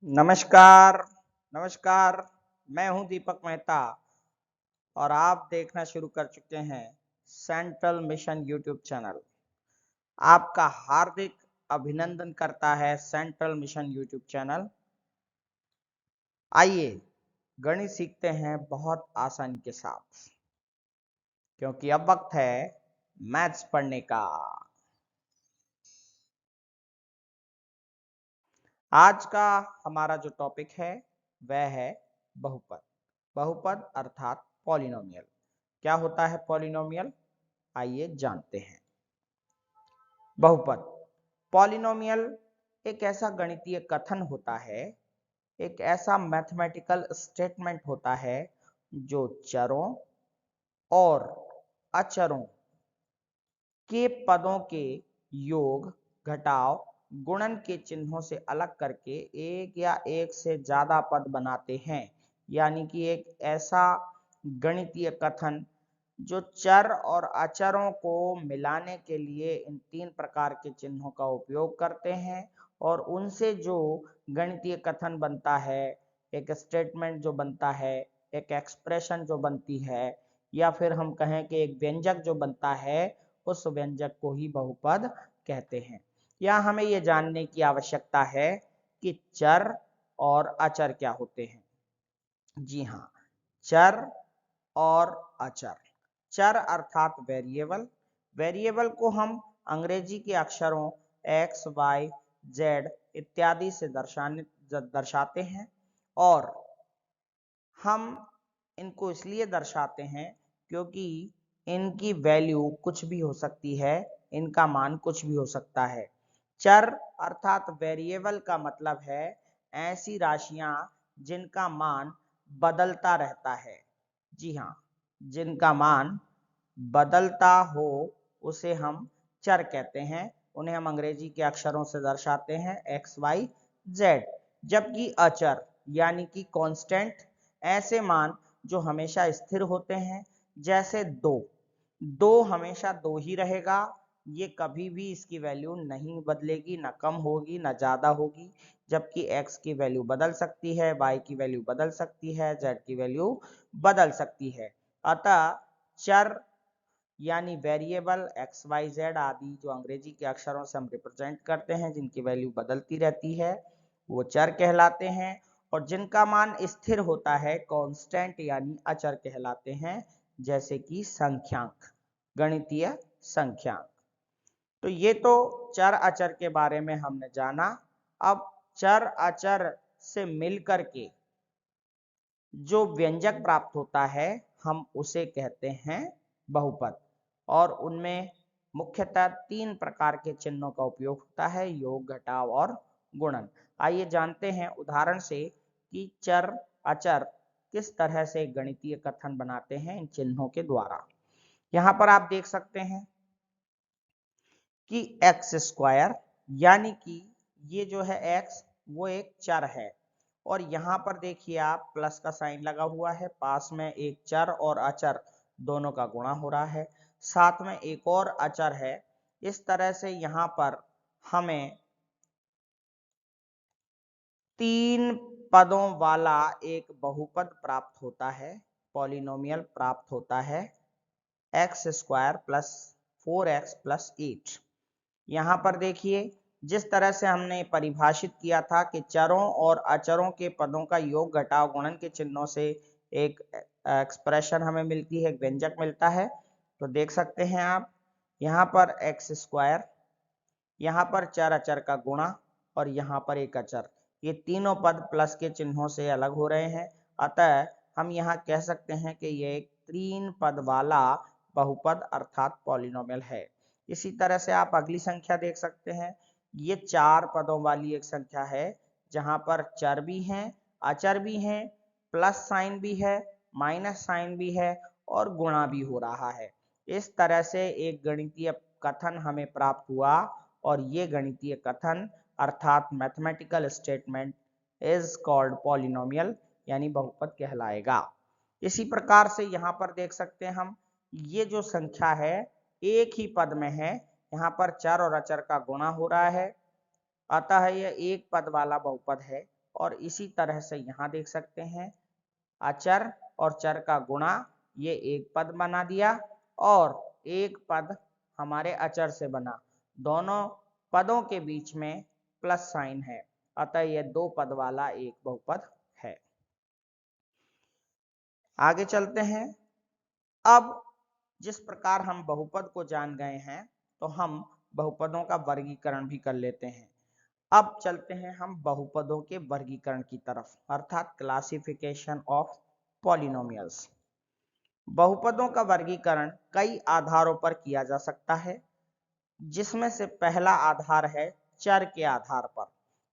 नमस्कार। नमस्कार। मैं हूं दीपक मेहता और आप देखना शुरू कर चुके हैं सेंट्रल मिशन यूट्यूब चैनल। आपका हार्दिक अभिनंदन करता है सेंट्रल मिशन यूट्यूब चैनल। आइए गणित सीखते हैं बहुत आसानी के साथ, क्योंकि अब वक्त है मैथ्स पढ़ने का। आज का हमारा जो टॉपिक है वह है बहुपद। बहुपद अर्थात पॉलिनोमियल। क्या होता है पॉलिनोमियल, आइए जानते हैं। बहुपद पॉलिनोमियल एक ऐसा गणितीय कथन होता है, एक ऐसा मैथमेटिकल स्टेटमेंट होता है जो चरों और अचरों के पदों के योग, घटाव, गुणन के चिन्हों से अलग करके एक या एक से ज्यादा पद बनाते हैं। यानी कि एक ऐसा गणितीय कथन जो चर और अचरों को मिलाने के लिए इन तीन प्रकार के चिन्हों का उपयोग करते हैं और उनसे जो गणितीय कथन बनता है, एक स्टेटमेंट जो बनता है, एक एक्सप्रेशन जो बनती है, या फिर हम कहें कि एक व्यंजक जो बनता है, उस व्यंजक को ही बहुपद कहते हैं। यहाँ हमें यह जानने की आवश्यकता है कि चर और अचर क्या होते हैं। जी हाँ, चर और अचर। चर अर्थात वेरिएबल। वेरिएबल को हम अंग्रेजी के अक्षरों x, y, z इत्यादि से दर्शाते हैं और हम इनको इसलिए दर्शाते हैं क्योंकि इनकी वैल्यू कुछ भी हो सकती है, इनका मान कुछ भी हो सकता है। चर अर्थात वेरिएबल का मतलब है ऐसी राशियां जिनका मान बदलता रहता है। जी हाँ, जिनका मान बदलता हो उसे हम चर कहते हैं। उन्हें हम अंग्रेजी के अक्षरों से दर्शाते हैं x, y, z। जबकि अचर यानी कि कांस्टेंट ऐसे मान जो हमेशा स्थिर होते हैं, जैसे दो। दो हमेशा दो ही रहेगा, ये कभी भी इसकी वैल्यू नहीं बदलेगी, ना कम होगी ना ज्यादा होगी। जबकि x की वैल्यू बदल सकती है, y की वैल्यू बदल सकती है, z की वैल्यू बदल सकती है। अतः चर यानी वेरिएबल x, y, z आदि जो अंग्रेजी के अक्षरों से हम रिप्रेजेंट करते हैं, जिनकी वैल्यू बदलती रहती है, वो चर कहलाते हैं। और जिनका मान स्थिर होता है, कांस्टेंट यानी अचर कहलाते हैं, जैसे कि संख्यांक, गणितीय संख्यांक। तो ये तो चर अचर के बारे में हमने जाना। अब चर अचर से मिलकर के जो व्यंजक प्राप्त होता है, हम उसे कहते हैं बहुपद। और उनमें मुख्यतः तीन प्रकार के चिन्हों का उपयोग होता है, योग, घटाव और गुणन। आइए जानते हैं उदाहरण से कि चर अचर किस तरह से गणितीय कथन बनाते हैं इन चिन्हों के द्वारा। यहाँ पर आप देख सकते हैं कि एक्स स्क्वायर, यानी कि ये जो है एक्स वो एक चर है, और यहाँ पर देखिए आप प्लस का साइन लगा हुआ है, पास में एक चर और अचर दोनों का गुणा हो रहा है, साथ में एक और अचर है। इस तरह से यहाँ पर हमें तीन पदों वाला एक बहुपद प्राप्त होता है, पॉलिनोमियल प्राप्त होता है, x square plus 4x plus 8। यहाँ पर देखिए जिस तरह से हमने परिभाषित किया था कि चरों और अचरों के पदों का योग, घटाव, गुणन के चिन्हों से एक एक्सप्रेशन हमें मिलती है, एक व्यंजक मिलता है। तो देख सकते हैं आप यहाँ पर एक्स स्क्वायर, यहाँ पर चर अचर का गुणा और यहाँ पर एक अचर, ये तीनों पद प्लस के चिन्हों से अलग हो रहे हैं। अतः हम यहाँ कह सकते हैं कि ये एक तीन पद वाला बहुपद अर्थात पॉलिनोमियल है। इसी तरह से आप अगली संख्या देख सकते हैं, ये चार पदों वाली एक संख्या है जहां पर चर भी हैं, अचर भी हैं, प्लस साइन भी है, माइनस साइन भी है और गुणा भी हो रहा है। इस तरह से एक गणितीय कथन हमें प्राप्त हुआ और ये गणितीय कथन अर्थात mathematical statement is called polynomial, यानी बहुपद कहलाएगा। इसी प्रकार से यहाँ पर देख सकते हैं हम, ये जो संख्या है एक ही पद में है, यहाँ पर चर और अचर का गुणा हो रहा है, अतः यह एक पद वाला बहुपद है। और इसी तरह से यहाँ देख सकते हैं अचर और चर का गुणा, ये एक पद बना दिया और एक पद हमारे अचर से बना, दोनों पदों के बीच में प्लस साइन है, अतः यह दो पद वाला एक बहुपद है। आगे चलते हैं। अब जिस प्रकार हम बहुपद को जान गए हैं तो हम बहुपदों का वर्गीकरण भी कर लेते हैं। अब चलते हैं हम बहुपदों के वर्गीकरण की तरफ, अर्थात क्लासिफिकेशन ऑफ पॉलिनोमियल्स। बहुपदों का वर्गीकरण कई आधारों पर किया जा सकता है, जिसमें से पहला आधार है चर के आधार पर।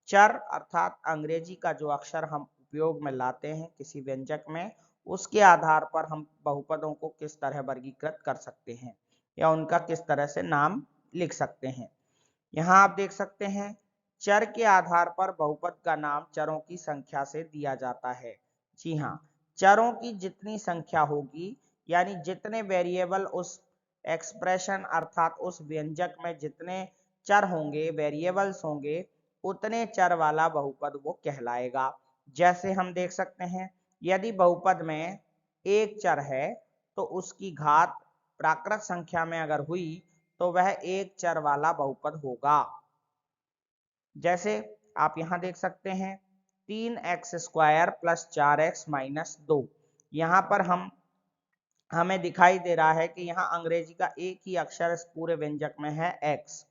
चर अर्थात अंग्रेजी का जो अक्षर हम उपयोग में लाते हैं किसी व्यंजक में, उसके आधार पर हम बहुपदों को किस तरह वर्गीकृत कर सकते हैं या उनका किस तरह से नाम लिख सकते हैं। यहाँ आप देख सकते हैं चर के आधार पर बहुपद का नाम चरों की संख्या से दिया जाता है। जी हाँ, चरों की जितनी संख्या होगी, यानी जितने वेरिएबल उस एक्सप्रेशन अर्थात उस व्यंजक में जितने चर होंगे, वेरिएबल्स होंगे, उतने चर वाला बहुपद वो कहलाएगा। जैसे हम देख सकते हैं यदि बहुपद में एक चर है तो उसकी घात प्राकृत संख्या में अगर हुई तो वह एक चर वाला बहुपद होगा। जैसे आप यहां देख सकते हैं 3x² प्लस 4x माइनस 2। यहां पर हमें दिखाई दे रहा है कि यहाँ अंग्रेजी का एक ही अक्षर इस पूरे व्यंजक में है x,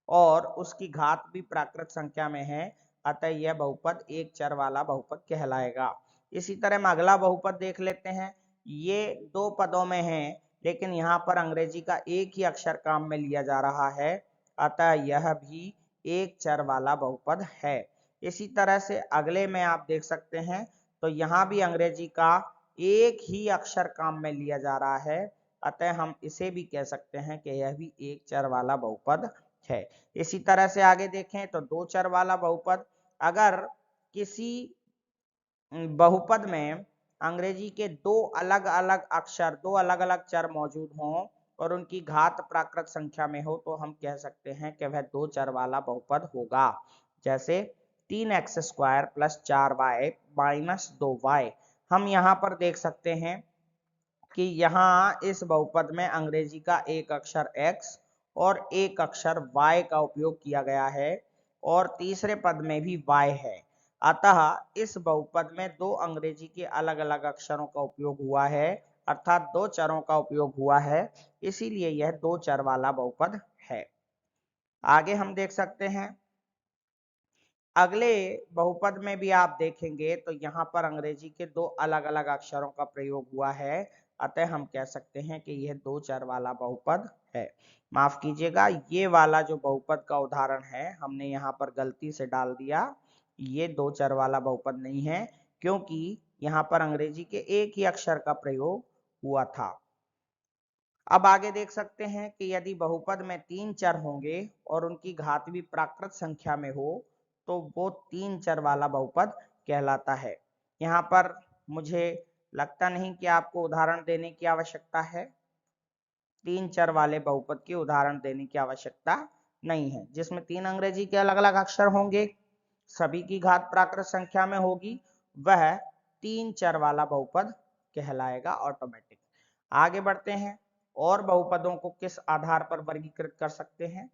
और उसकी घात भी प्राकृत संख्या में है, अतः यह बहुपद एक चर वाला बहुपद कहलाएगा। इसी तरह हम अगला बहुपद देख लेते हैं। ये दो पदों में है लेकिन यहाँ पर अंग्रेजी का एक ही अक्षर काम में लिया जा रहा है, अतः यह भी एक चर वाला बहुपद है। इसी तरह से अगले में आप देख सकते हैं तो यहाँ भी अंग्रेजी का एक ही अक्षर काम में लिया जा रहा है, अतः हम इसे भी कह सकते हैं कि यह भी एक चर वाला बहुपद है। इसी तरह से आगे देखें तो दो चर वाला बहुपद, अगर किसी बहुपद में अंग्रेजी के दो अलग अलग अक्षर, दो अलग अलग चर मौजूद हों और उनकी घात प्राकृत संख्या में हो, तो हम कह सकते हैं कि वह दो चर वाला बहुपद होगा। जैसे 3x² plus 4y minus 2y। हम यहाँ पर देख सकते हैं कि यहाँ इस बहुपद में अंग्रेजी का एक अक्षर x और एक अक्षर y का उपयोग किया गया है और तीसरे पद में भी y है, अतः इस बहुपद में दो अंग्रेजी के अलग अलग अक्षरों का उपयोग हुआ है, अर्थात दो चरों का उपयोग हुआ है, इसीलिए यह दो चर वाला बहुपद है। आगे हम देख सकते हैं अगले बहुपद में भी आप देखेंगे तो यहाँ पर अंग्रेजी के दो अलग अलग अक्षरों का प्रयोग हुआ है, अतः हम कह सकते हैं कि यह दो चर वाला बहुपद है। माफ कीजिएगा, ये वाला जो बहुपद का उदाहरण है हमने यहाँ पर गलती से डाल दिया, ये दो चर वाला बहुपद नहीं है, क्योंकि यहाँ पर अंग्रेजी के एक ही अक्षर का प्रयोग हुआ था। अब आगे देख सकते हैं कि यदि बहुपद में तीन चर होंगे और उनकी घात भी प्राकृत संख्या में हो तो वो तीन चर वाला बहुपद कहलाता है। यहाँ पर मुझे लगता नहीं कि आपको उदाहरण देने की आवश्यकता है, तीन चर वाले बहुपद के उदाहरण देने की आवश्यकता नहीं है। जिसमें तीन अंग्रेजी के अलग अलग अक्षर होंगे, सभी की घात प्राकृत संख्या में होगी, वह तीन चर वाला बहुपद कहलाएगा ऑटोमेटिक। आगे बढ़ते हैं और बहुपदों को किस आधार पर वर्गीकृत कर सकते हैं।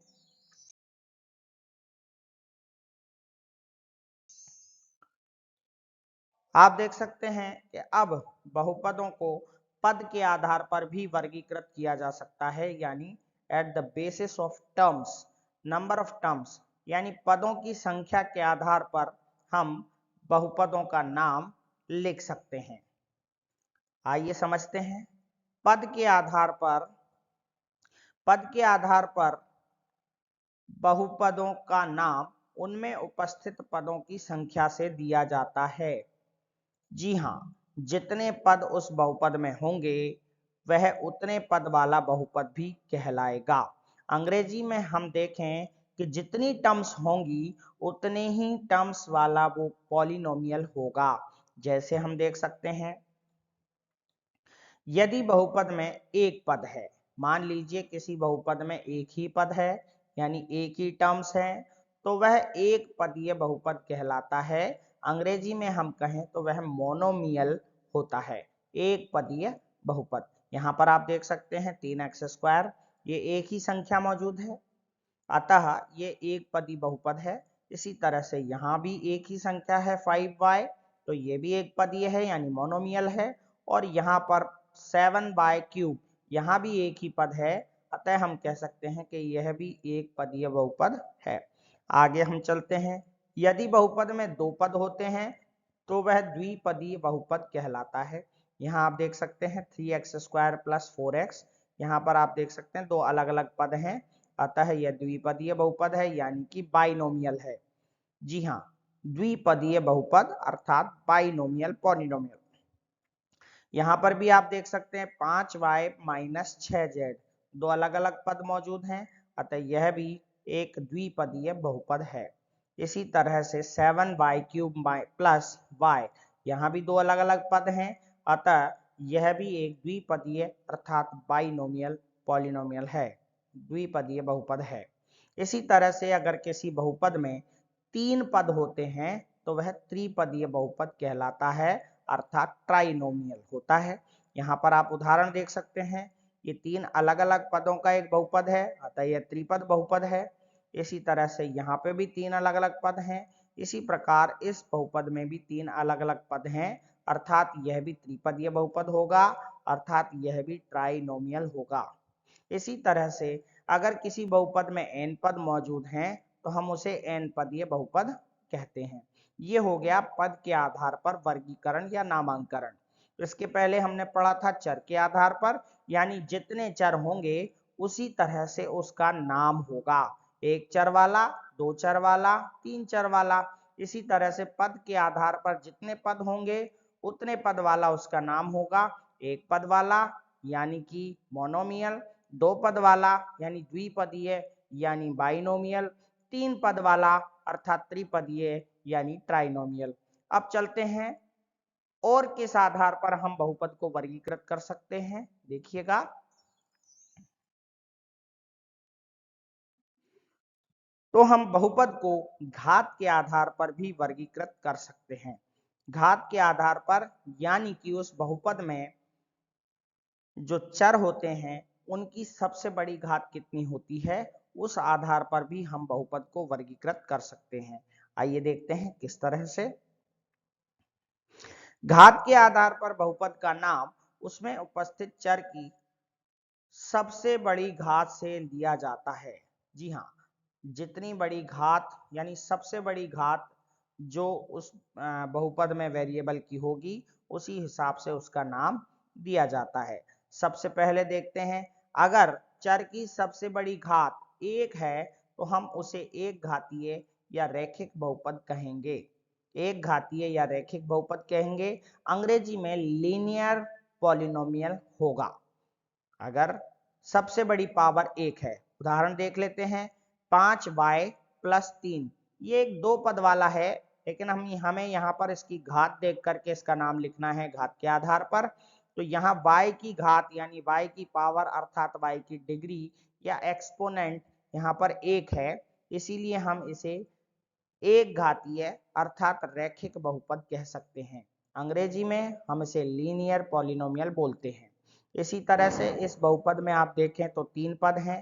आप देख सकते हैं कि अब बहुपदों को पद के आधार पर भी वर्गीकृत किया जा सकता है, यानी at the basis of terms, number of terms, यानी पदों की संख्या के आधार पर हम बहुपदों का नाम लिख सकते हैं। आइए समझते हैं। पद के आधार पर बहुपदों का नाम उनमें उपस्थित पदों की संख्या से दिया जाता है। जी हाँ, जितने पद उस बहुपद में होंगे वह उतने पद वाला बहुपद भी कहलाएगा। अंग्रेजी में हम देखें कि जितनी टर्म्स होंगी उतने ही टर्म्स वाला वो पॉलिनोमियल होगा। जैसे हम देख सकते हैं यदि बहुपद में एक पद है, मान लीजिए किसी बहुपद में एक ही पद है यानी एक ही टर्म्स है, तो वह एक पदीय बहुपद कहलाता है, अंग्रेजी में हम कहें तो वह मोनोमियल होता है, एक पदीय बहुपद। यहाँ पर आप देख सकते हैं 3x², ये एक ही संख्या मौजूद है, अतः ये एक पदी बहुपद है। इसी तरह से यहाँ भी एक ही संख्या है 5y, तो ये भी एक पदीय है यानी मोनोमियल है। और यहाँ पर 7y³, यहाँ भी एक ही पद है, अतः हम कह सकते हैं कि यह भी एक पदीय बहुपद है। आगे हम चलते हैं, यदि बहुपद में दो पद होते हैं तो वह द्विपदीय बहुपद कहलाता है। यहाँ आप देख सकते हैं 3x² + 4x, यहाँ पर आप देख सकते हैं दो अलग अलग पद हैं, अतः यह द्विपदीय बहुपद है यानी कि बाइनोमियल है। जी हाँ, द्विपदीय बहुपद अर्थात बाइनोमियल पॉलिनोमियल। यहाँ पर भी आप देख सकते हैं 5y - 6z, दो अलग अलग पद मौजूद हैं, अतः यह भी एक द्विपदीय बहुपद है। इसी तरह से 7y³ + y, यहाँ भी दो अलग अलग पद हैं, अतः यह भी एक द्विपदीय अर्थात बाइनोमियल पॉलिनोमियल है, द्विपदीय बहुपद है। इसी तरह से अगर किसी बहुपद में तीन पद होते हैं तो वह त्रिपदीय बहुपद कहलाता है, अर्थात ट्राइनोमियल होता है। यहाँ पर आप उदाहरण देख सकते हैं, ये तीन अलग अलग पदों का एक बहुपद है, अतः यह त्रिपद बहुपद है। इसी तरह से यहाँ पे भी तीन अलग अलग पद हैं, इसी प्रकार इस बहुपद में भी तीन अलग अलग पद हैं, अर्थात यह भी त्रिपदीय बहुपद होगा, अर्थात यह भी ट्राइनोमियल होगा। इसी तरह से अगर किसी बहुपद में n पद मौजूद हैं तो हम उसे n पदीय बहुपद कहते हैं। ये हो गया पद के आधार पर वर्गीकरण या नामांकन। इसके पहले हमने पढ़ा था चर के आधार पर, यानी जितने चर होंगे उसी तरह से उसका नाम होगा, एक चर वाला, दो चर वाला, तीन चर वाला। इसी तरह से पद के आधार पर जितने पद होंगे उतने पद वाला उसका नाम होगा, एक पद वाला यानी कि मोनोमियल, दो पद वाला यानी द्विपदीय यानी बाइनोमियल, तीन पद वाला अर्थात त्रिपदीय यानी ट्राइनोमियल। अब चलते हैं और किस आधार पर हम बहुपद को वर्गीकृत कर सकते हैं, देखिएगा। तो हम बहुपद को घात के आधार पर भी वर्गीकृत कर सकते हैं। घात के आधार पर यानी कि उस बहुपद में जो चर होते हैं उनकी सबसे बड़ी घात कितनी होती है, उस आधार पर भी हम बहुपद को वर्गीकृत कर सकते हैं। आइए देखते हैं किस तरह से। घात के आधार पर बहुपद का नाम उसमें उपस्थित चर की सबसे बड़ी घात से लिया जाता है। जी हाँ, जितनी बड़ी घात यानी सबसे बड़ी घात जो उस बहुपद में वेरिएबल की होगी उसी हिसाब से उसका नाम दिया जाता है। सबसे पहले देखते हैं, अगर चर की सबसे बड़ी घात एक है तो हम उसे एक घातीय या रैखिक बहुपद कहेंगे। एक घातीय या रैखिक बहुपद कहेंगे, अंग्रेजी में लीनियर पॉलिनोमियल होगा अगर सबसे बड़ी पावर एक है। उदाहरण देख लेते हैं, 5y + 3, ये एक दो पद वाला है, लेकिन हमें यहाँ पर इसकी घात देख करके इसका नाम लिखना है घात के आधार पर। तो यहाँ y की घात यानी y की पावर अर्थात y की डिग्री या एक्सपोनेंट यहाँ पर एक है, इसीलिए हम इसे एक घातीय अर्थात रैखिक बहुपद कह सकते हैं। अंग्रेजी में हम इसे लीनियर पॉलिनोमियल बोलते हैं। इसी तरह से इस बहुपद में आप देखें तो तीन पद हैं,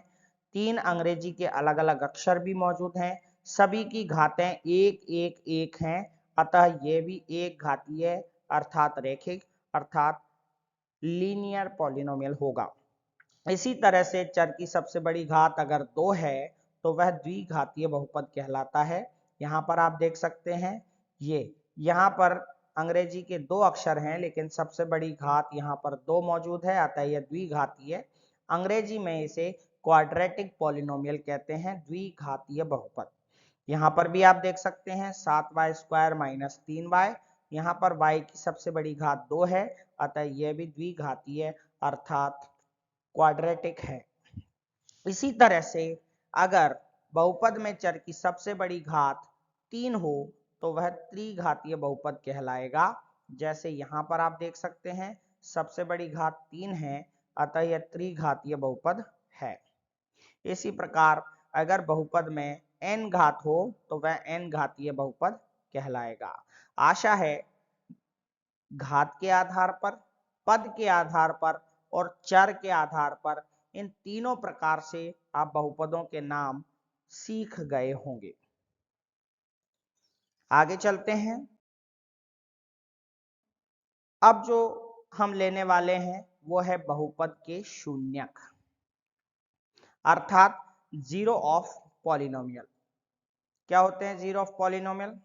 तीन अंग्रेजी के अलग अलग अक्षर भी मौजूद हैं, सभी की घातें एक एक एक हैं, अतः ये भी एक घातीय अर्थात रैखिक अर्थात लीनियर पॉलिनोमियल होगा। इसी तरह से चर की सबसे बड़ी घात अगर दो है तो वह द्विघातीय बहुपद कहलाता है। यहाँ पर आप देख सकते हैं, ये यहाँ पर अंग्रेजी के दो अक्षर हैं लेकिन सबसे बड़ी घात यहाँ पर दो मौजूद है, अतः यह द्विघातीय। अंग्रेजी में इसे क्वाड्रेटिक पॉलिनोमियल कहते हैं, द्विघातीय बहुपद। यहाँ पर भी आप देख सकते हैं 7y² - 3y, यहाँ पर y की सबसे बड़ी घात दो है, अतः यह भी द्विघातीय अर्थात क्वाड्रेटिक है। इसी तरह से अगर बहुपद में चर की सबसे बड़ी घात तीन हो तो वह त्रिघातीय बहुपद कहलाएगा। जैसे यहाँ पर आप देख सकते हैं सबसे बड़ी घात तीन है, अतः यह त्रिघातीय बहुपद है। इसी प्रकार अगर बहुपद में n घात हो तो वह n घातीय बहुपद कहलाएगा। आशा है घात के आधार पर, पद के आधार पर और चर के आधार पर इन तीनों प्रकार से आप बहुपदों के नाम सीख गए होंगे। आगे चलते हैं। अब जो हम लेने वाले हैं वो है बहुपद के शून्यक, अर्थात जीरो ऑफ पॉलिनोमियल। क्या होते हैं जीरो ऑफ पॉलिनोमियल?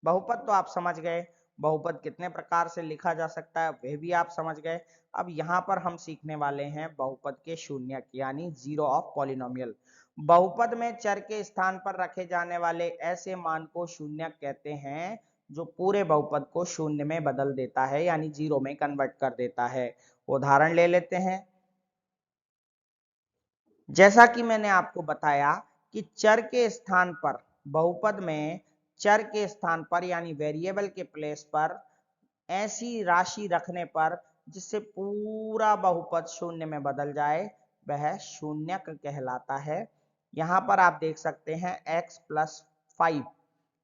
बहुपद तो आप समझ गए, बहुपद कितने प्रकार से लिखा जा सकता है वह भी आप समझ गए। अब यहाँ पर हम सीखने वाले हैं बहुपद के शून्यक यानी जीरो ऑफ पॉलिनोमियल। बहुपद में चर के स्थान पर रखे जाने वाले ऐसे मान को शून्यक कहते हैं जो पूरे बहुपद को शून्य में बदल देता है यानी जीरो में कन्वर्ट कर देता है। उदाहरण ले लेते हैं। जैसा कि मैंने आपको बताया कि चर के स्थान पर, बहुपद में चर के स्थान पर यानी वेरिएबल के प्लेस पर ऐसी राशि रखने पर जिससे पूरा बहुपद शून्य में बदल जाए वह शून्यक कहलाता है। यहां पर आप देख सकते हैं x+5।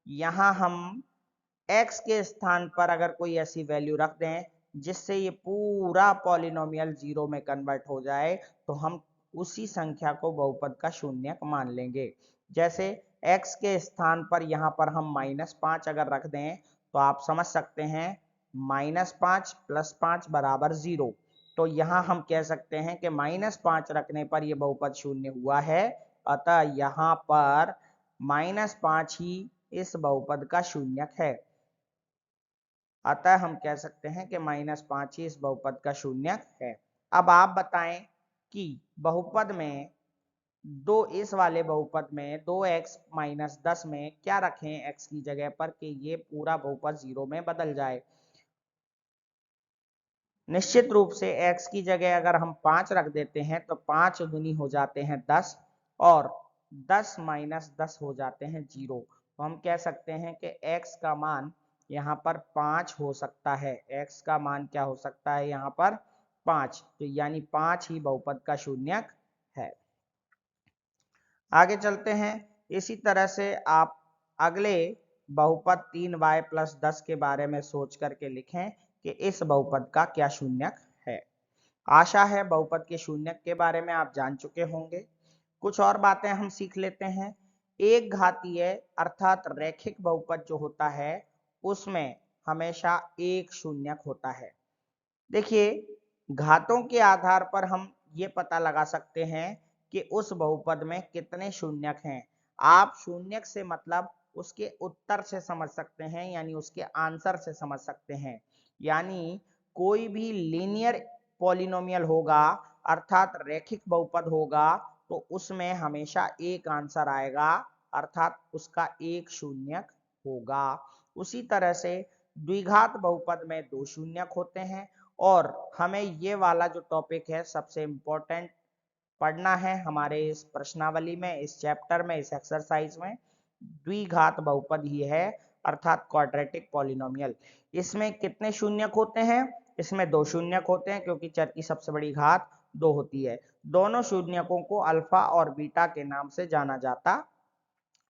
यहां हम x के स्थान पर अगर कोई ऐसी वैल्यू रख दें जिससे ये पूरा पॉलिनोमियल जीरो में कन्वर्ट हो जाए तो हम उसी संख्या को बहुपद का शून्यक मान लेंगे। जैसे x के स्थान पर यहां पर हम -5 अगर रख दें तो आप समझ सकते हैं -5 + 5 = 0। तो यहां हम कह सकते हैं कि -5 रखने पर यह बहुपद शून्य हुआ है, अतः यहां पर -5 ही इस बहुपद का शून्यक है। अतः हम कह सकते हैं कि -5 ही इस बहुपद का शून्यक है। अब आप बताएं कि बहुपद में इस वाले बहुपद में 2x - 10 में क्या रखें x की जगह पर कि ये पूरा बहुपद जीरो में बदल जाए। निश्चित रूप से x की जगह अगर हम 5 रख देते हैं तो 5 दूनी हो जाते हैं 10 और 10 - 10 हो जाते हैं 0। तो हम कह सकते हैं कि x का मान यहाँ पर 5 हो सकता है। x का मान क्या हो सकता है यहाँ पर 5, तो यानी 5 ही बहुपद का शून्यक है। आगे चलते हैं। इसी तरह से आप अगले बहुपद 3y + 10 के बारे में सोच करके लिखें कि इस बहुपद का क्या शून्यक है। आशा है बहुपद के शून्यक के बारे में आप जान चुके होंगे। कुछ और बातें हम सीख लेते हैं। एक घातीय अर्थात रैखिक बहुपद जो होता है उसमें हमेशा एक शून्यक होता है। देखिए, घातों के आधार पर हम ये पता लगा सकते हैं कि उस बहुपद में कितने शून्यक हैं। आप शून्यक से मतलब उसके उत्तर से समझ सकते हैं यानी उसके आंसर से समझ सकते हैं। यानी कोई भी लीनियर पॉलिनोमियल होगा अर्थात रैखिक बहुपद होगा तो उसमें हमेशा एक आंसर आएगा अर्थात उसका एक शून्यक होगा। उसी तरह से द्विघात बहुपद में दो शून्यक होते हैं और हमें ये वाला जो टॉपिक है सबसे इंपॉर्टेंट पढ़ना है हमारे इस प्रश्नावली में, इस चैप्टर में, इस एक्सरसाइज में। द्विघात बहुपद ही है अर्थात क्वाड्रेटिक पॉलिनोमियल। इसमें कितने शून्यक होते हैं? इसमें दो शून्यक होते हैं क्योंकि चर की सबसे बड़ी घात 2 होती है। दोनों शून्यकों को अल्फा और बीटा के नाम से जाना जाता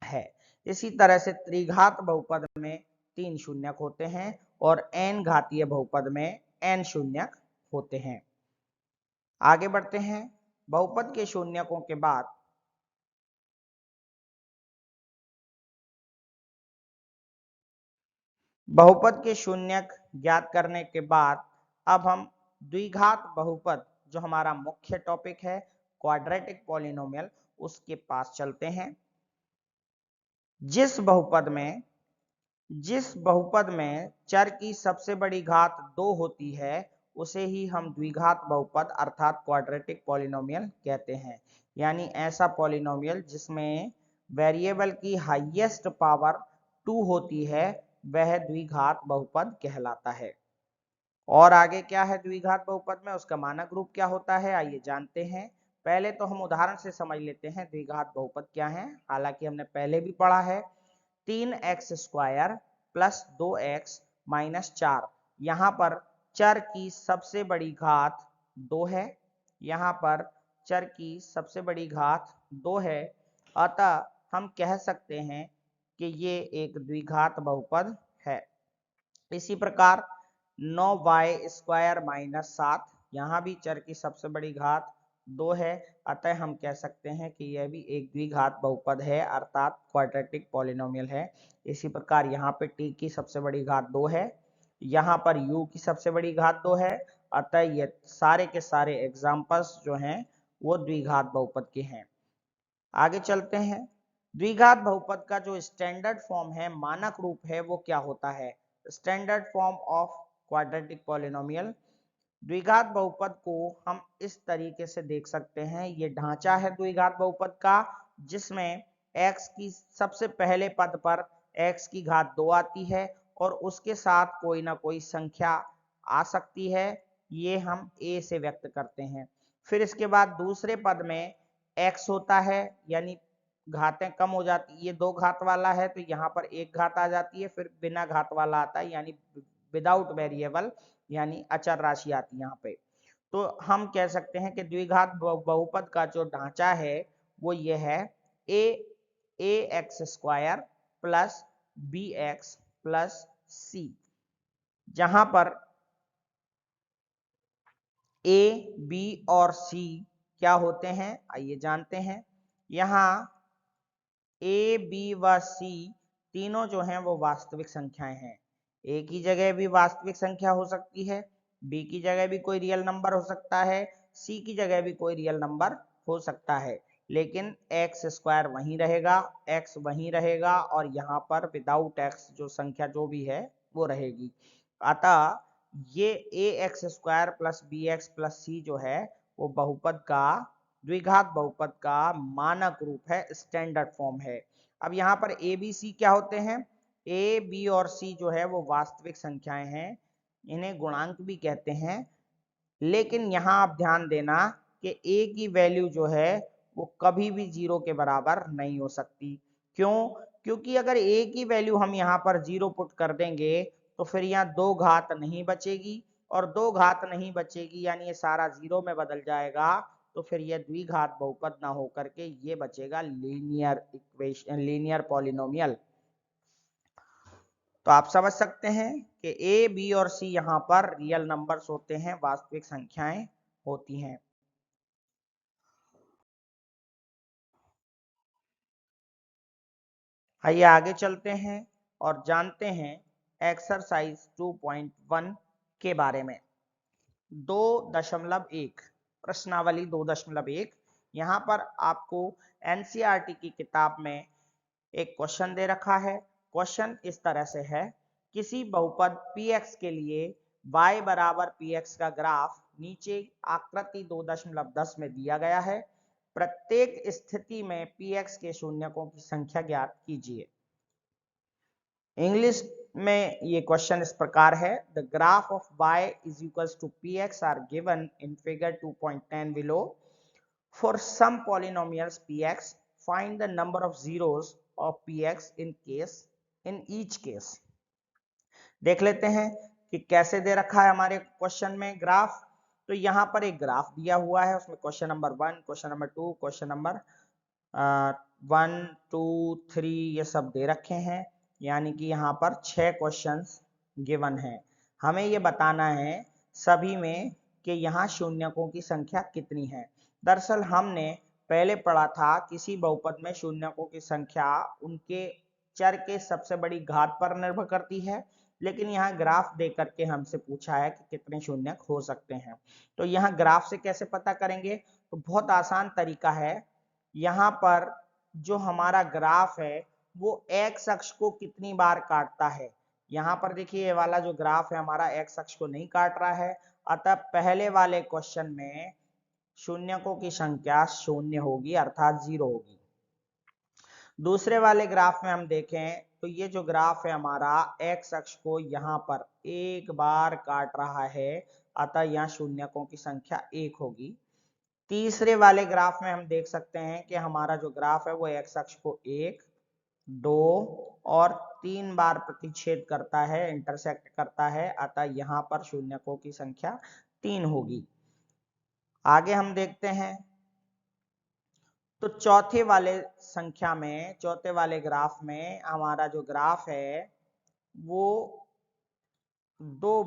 है। इसी तरह से त्रिघात बहुपद में 3 शून्यक होते हैं और n घातीय बहुपद में n शून्यक होते हैं। आगे बढ़ते हैं। बहुपद के शून्यकों के बाद बहुपद के शून्यक ज्ञात करने के बाद अब हम द्विघात बहुपद जो हमारा मुख्य टॉपिक है क्वाड्रेटिक पॉलिनोमियल उसके पास चलते हैं। जिस बहुपद में चर की सबसे बड़ी घात 2 होती है उसे ही हम द्विघात बहुपद अर्थात क्वाड्रेटिक पॉलिनोमियल कहते हैं। यानी ऐसा पॉलिनोमियल जिसमें वेरिएबल की हाईएस्ट पावर 2 होती है वह द्विघात बहुपद कहलाता है। और आगे क्या है द्विघात बहुपद में, उसका मानक रूप क्या होता है, आइए जानते हैं। पहले तो हम उदाहरण से समझ लेते हैं द्विघात बहुपद क्या है। हालांकि हमने पहले भी पढ़ा है। 3x² + 2x - 4। यहाँ पर चर की सबसे बड़ी घात 2 है। यहाँ पर चर की सबसे बड़ी घात 2 है, अतः हम कह सकते हैं कि ये एक द्विघात बहुपद है। इसी प्रकार 9y² माइनस 7, यहाँ भी चर की सबसे बड़ी घात 2 है, अतः हम कह सकते हैं कि यह भी एक द्विघात बहुपद है अर्थात क्वाड्रेटिक पॉलिनोमियल है। इसी प्रकार यहाँ पे t की सबसे बड़ी घात 2 है, यहाँ पर u की सबसे बड़ी घात 2 है, अतः ये सारे के सारे एग्जाम्पल्स जो हैं वो द्विघात बहुपद के हैं। आगे चलते हैं। द्विघात बहुपद का जो स्टैंडर्ड फॉर्म है, मानक रूप है, वो क्या होता है? Standard form of quadratic polynomial. द्विघात बहुपद को हम इस तरीके से देख सकते हैं, ये ढांचा है द्विघात बहुपद का, जिसमें x की सबसे पहले पद पर x की घात 2 आती है और उसके साथ कोई ना कोई संख्या आ सकती है, ये हम a से व्यक्त करते हैं। फिर इसके बाद दूसरे पद में x होता है, यानी घातें कम हो जाती, ये 2 घात वाला है तो यहाँ पर 1 घात आ जाती है, फिर बिना घात वाला आता है यानी विदाउट वेरिएबल, यानी अचर राशि आती है यहाँ पे। तो हम कह सकते हैं कि द्विघात बहुपद का जो ढांचा है वो ये है ax² plus bx plus c, जहां पर a, b और c क्या होते हैं आइए जानते हैं। यहाँ a, b व c तीनों जो हैं वो वास्तविक संख्याएं हैं। a की जगह भी वास्तविक संख्या हो सकती है, b की जगह भी कोई रियल नंबर हो सकता है, c की जगह भी कोई रियल नंबर हो सकता है, लेकिन x² वहीं रहेगा, x वहीं रहेगा और यहाँ पर विदाउट x जो संख्या जो भी है वो रहेगी। अतः ये ax² plus bx plus c जो है वो बहुपद का, द्विघात बहुपद का मानक रूप है, स्टैंडर्ड फॉर्म है। अब यहाँ पर ए बी सी क्या होते हैं? ए बी और सी जो है वो वास्तविक संख्याएं हैं, इन्हें गुणांक भी कहते हैं, लेकिन यहाँ आप ध्यान देना कि ए की वैल्यू जो है वो कभी भी 0 के बराबर नहीं हो सकती। क्यों? क्योंकि अगर ए की वैल्यू हम यहाँ पर 0 पुट कर देंगे तो फिर यहाँ 2 घात नहीं बचेगी, और 2 घात नहीं बचेगी यानी ये सारा 0 में बदल जाएगा, तो फिर यह द्विघात बहुपद ना होकर के ये बचेगा लीनियर इक्वेशन, लीनियर पॉलिनोमियल। तो आप समझ सकते हैं कि ए बी और सी यहाँ पर रियल नंबर्स होते हैं, वास्तविक संख्याएं होती हैं। आइए आगे चलते हैं और जानते हैं एक्सरसाइज 2.1 के बारे में। 2.1 प्रश्नावली 2.1, यहाँ पर आपको एनसीईआरटी की किताब में एक क्वेश्चन दे रखा है। क्वेश्चन इस तरह से है, किसी बहुपद px के लिए y बराबर px का ग्राफ नीचे आकृति 2.10 में दिया गया है। प्रत्येक स्थिति में px के शून्यकों की संख्या ज्ञात कीजिए। इंग्लिश में ये क्वेश्चन इस प्रकार है, the graph of y is equals to px are given in figure 2.10 below. For some polynomials px, find the number of zeros of px in each case. देख लेते हैं कि कैसे दे रखा है हमारे क्वेश्चन में ग्राफ। तो यहाँ पर एक ग्राफ दिया हुआ है, उसमें question number 1, question number 2, question number 1, 2, 3 ये सब दे रखे हैं, यानी कि यहाँ पर 6 क्वेश्चंस गिवन है। हमें ये बताना है सभी में कि यहाँ शून्यकों की संख्या कितनी है। दरअसल हमने पहले पढ़ा था किसी बहुपद में शून्यकों की संख्या उनके चर के सबसे बड़ी घात पर निर्भर करती है, लेकिन यहाँ ग्राफ दे करके हमसे पूछा है कि कितने शून्यक हो सकते हैं। तो यहाँ ग्राफ से कैसे पता करेंगे? तो बहुत आसान तरीका है। यहाँ पर जो हमारा ग्राफ है वो एक्स अक्ष को कितनी बार काटता है। यहाँ पर देखिए ये वाला जो ग्राफ है हमारा एक्स अक्ष को नहीं काट रहा है, अतः पहले वाले क्वेश्चन में शून्यकों की संख्या 0 होगी अर्थात 0 होगी। दूसरे वाले ग्राफ में हम देखें तो ये जो ग्राफ है हमारा एक्स अक्ष को यहाँ पर एक बार काट रहा है, अतः यहाँ शून्यकों की संख्या 1 होगी। तीसरे वाले ग्राफ में हम देख सकते हैं कि हमारा जो ग्राफ है वो एक्स अक्ष को 1, 2 और 3 बार प्रतिच्छेद करता है, इंटरसेक्ट करता है, अतः यहाँ पर शून्यकों की संख्या 3 होगी। आगे हम देखते हैं तो चौथे वाले संख्या में, चौथे वाले ग्राफ में हमारा जो ग्राफ है वो दो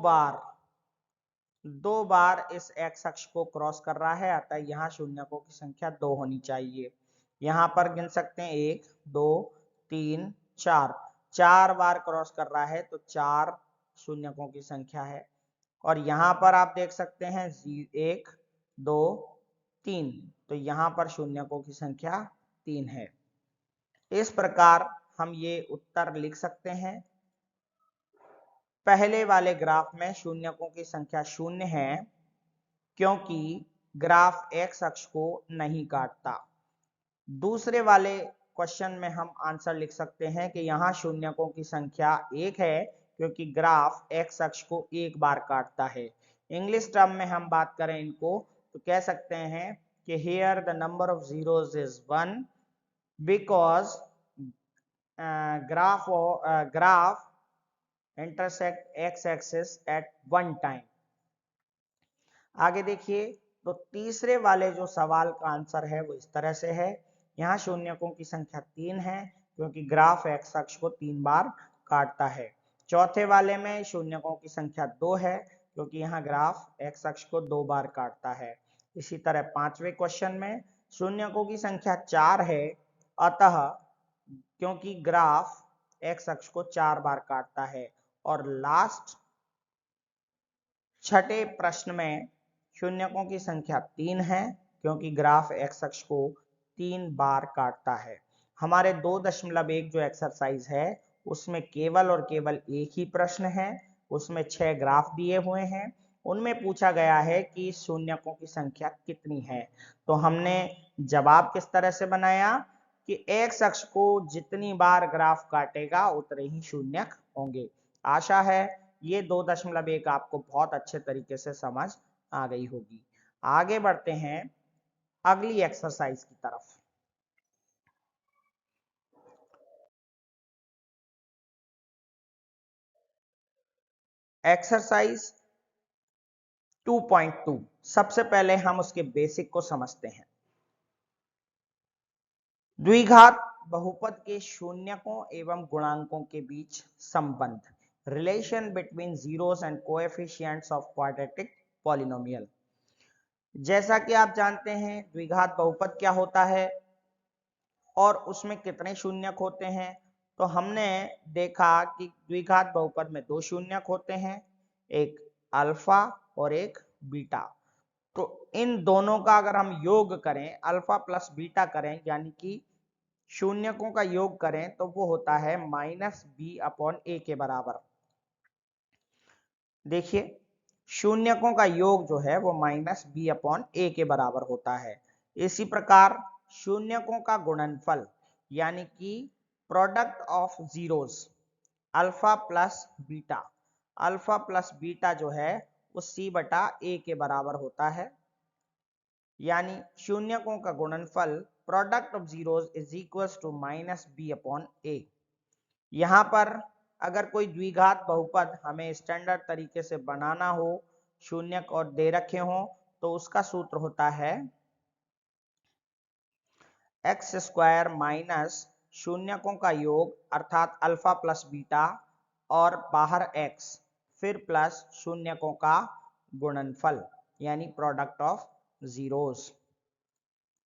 बार इस एक्स अक्ष को क्रॉस कर रहा है, अतः यहाँ शून्यकों की संख्या 2 होनी चाहिए। यहाँ पर गिन सकते हैं 1 2 3 4, 4 बार क्रॉस कर रहा है तो 4 शून्यकों की संख्या है। और यहाँ पर आप देख सकते हैं 1 2 3, तो यहाँ पर शून्यकों की संख्या 3 है। इस प्रकार हम ये उत्तर लिख सकते हैं। पहले वाले ग्राफ में शून्यकों की संख्या 0 है क्योंकि ग्राफ एक्स अक्ष को नहीं काटता। दूसरे वाले क्वेश्चन में हम आंसर लिख सकते हैं कि यहाँ शून्यकों की संख्या 1 है क्योंकि ग्राफ एक्स अक्ष को एक बार काटता है। इंग्लिश टर्म में हम बात करें इनको तो कह सकते हैं कि here the number of zeros is 1 because graph intersect x axis at one time। आगे देखिए, तो तीसरे वाले जो सवाल का आंसर है वो इस तरह से है। यहाँ शून्यकों की संख्या 3 है क्योंकि ग्राफ एक्स अक्ष को 3 बार काटता है। चौथे वाले में शून्यकों की संख्या 2 है क्योंकि यहाँ ग्राफ एक्स अक्ष को 2 बार काटता है। इसी तरह पांचवें क्वेश्चन में शून्यकों की संख्या 4 है, अतः क्योंकि ग्राफ एक्स अक्ष को 4 बार काटता है। और लास्ट छठे प्रश्न में शून्यकों की संख्या 3 है क्योंकि ग्राफ एक्स अक्ष को 3 बार काटता है। हमारे 2.1 जो एक्सरसाइज है उसमें केवल और केवल एक ही प्रश्न है, उसमें 6 ग्राफ दिए हुए हैं। उनमें पूछा गया है कि शून्यकों की संख्या कितनी है। तो हमने जवाब किस तरह से बनाया कि एक्स अक्ष को जितनी बार ग्राफ काटेगा उतने ही शून्यक होंगे। आशा है ये 2.1 आपको बहुत अच्छे तरीके से समझ आ गई होगी। आगे बढ़ते हैं अगली एक्सरसाइज की तरफ। एक्सरसाइज 2.2, सबसे पहले हम उसके बेसिक को समझते हैं। द्विघात बहुपद के शून्यकों एवं गुणांकों के बीच संबंध, relation between zeros and coefficients of quadratic polynomial. जैसा कि आप जानते हैं द्विघात बहुपद क्या होता है और उसमें कितने शून्यक होते हैं। तो हमने देखा कि द्विघात बहुपद में 2 शून्यक होते हैं, एक अल्फा और एक बीटा। तो इन दोनों का अगर हम योग करें, अल्फा प्लस बीटा करें, यानी कि शून्यकों का योग करें, तो वो होता है -b/a के बराबर। देखिए शून्यकों का योग जो है वो -b/a के बराबर होता है। इसी प्रकार शून्यकों का गुणनफल यानी कि product of zeros alpha plus beta जो है वो c/a के बराबर होता है। यानी शून्यकों का गुणनफल product of zeros is equals to -b/a। यहाँ पर अगर कोई द्विघात बहुपद हमें स्टैंडर्ड तरीके से बनाना हो, शून्यक और दे रखे हो, तो उसका सूत्र होता है एक्स स्क्वायर माइनस शून्यकों का योग अर्थात अल्फा प्लस बीटा और बाहर x, फिर प्लस शून्यकों का गुणनफल यानी प्रोडक्ट ऑफ जीरोस।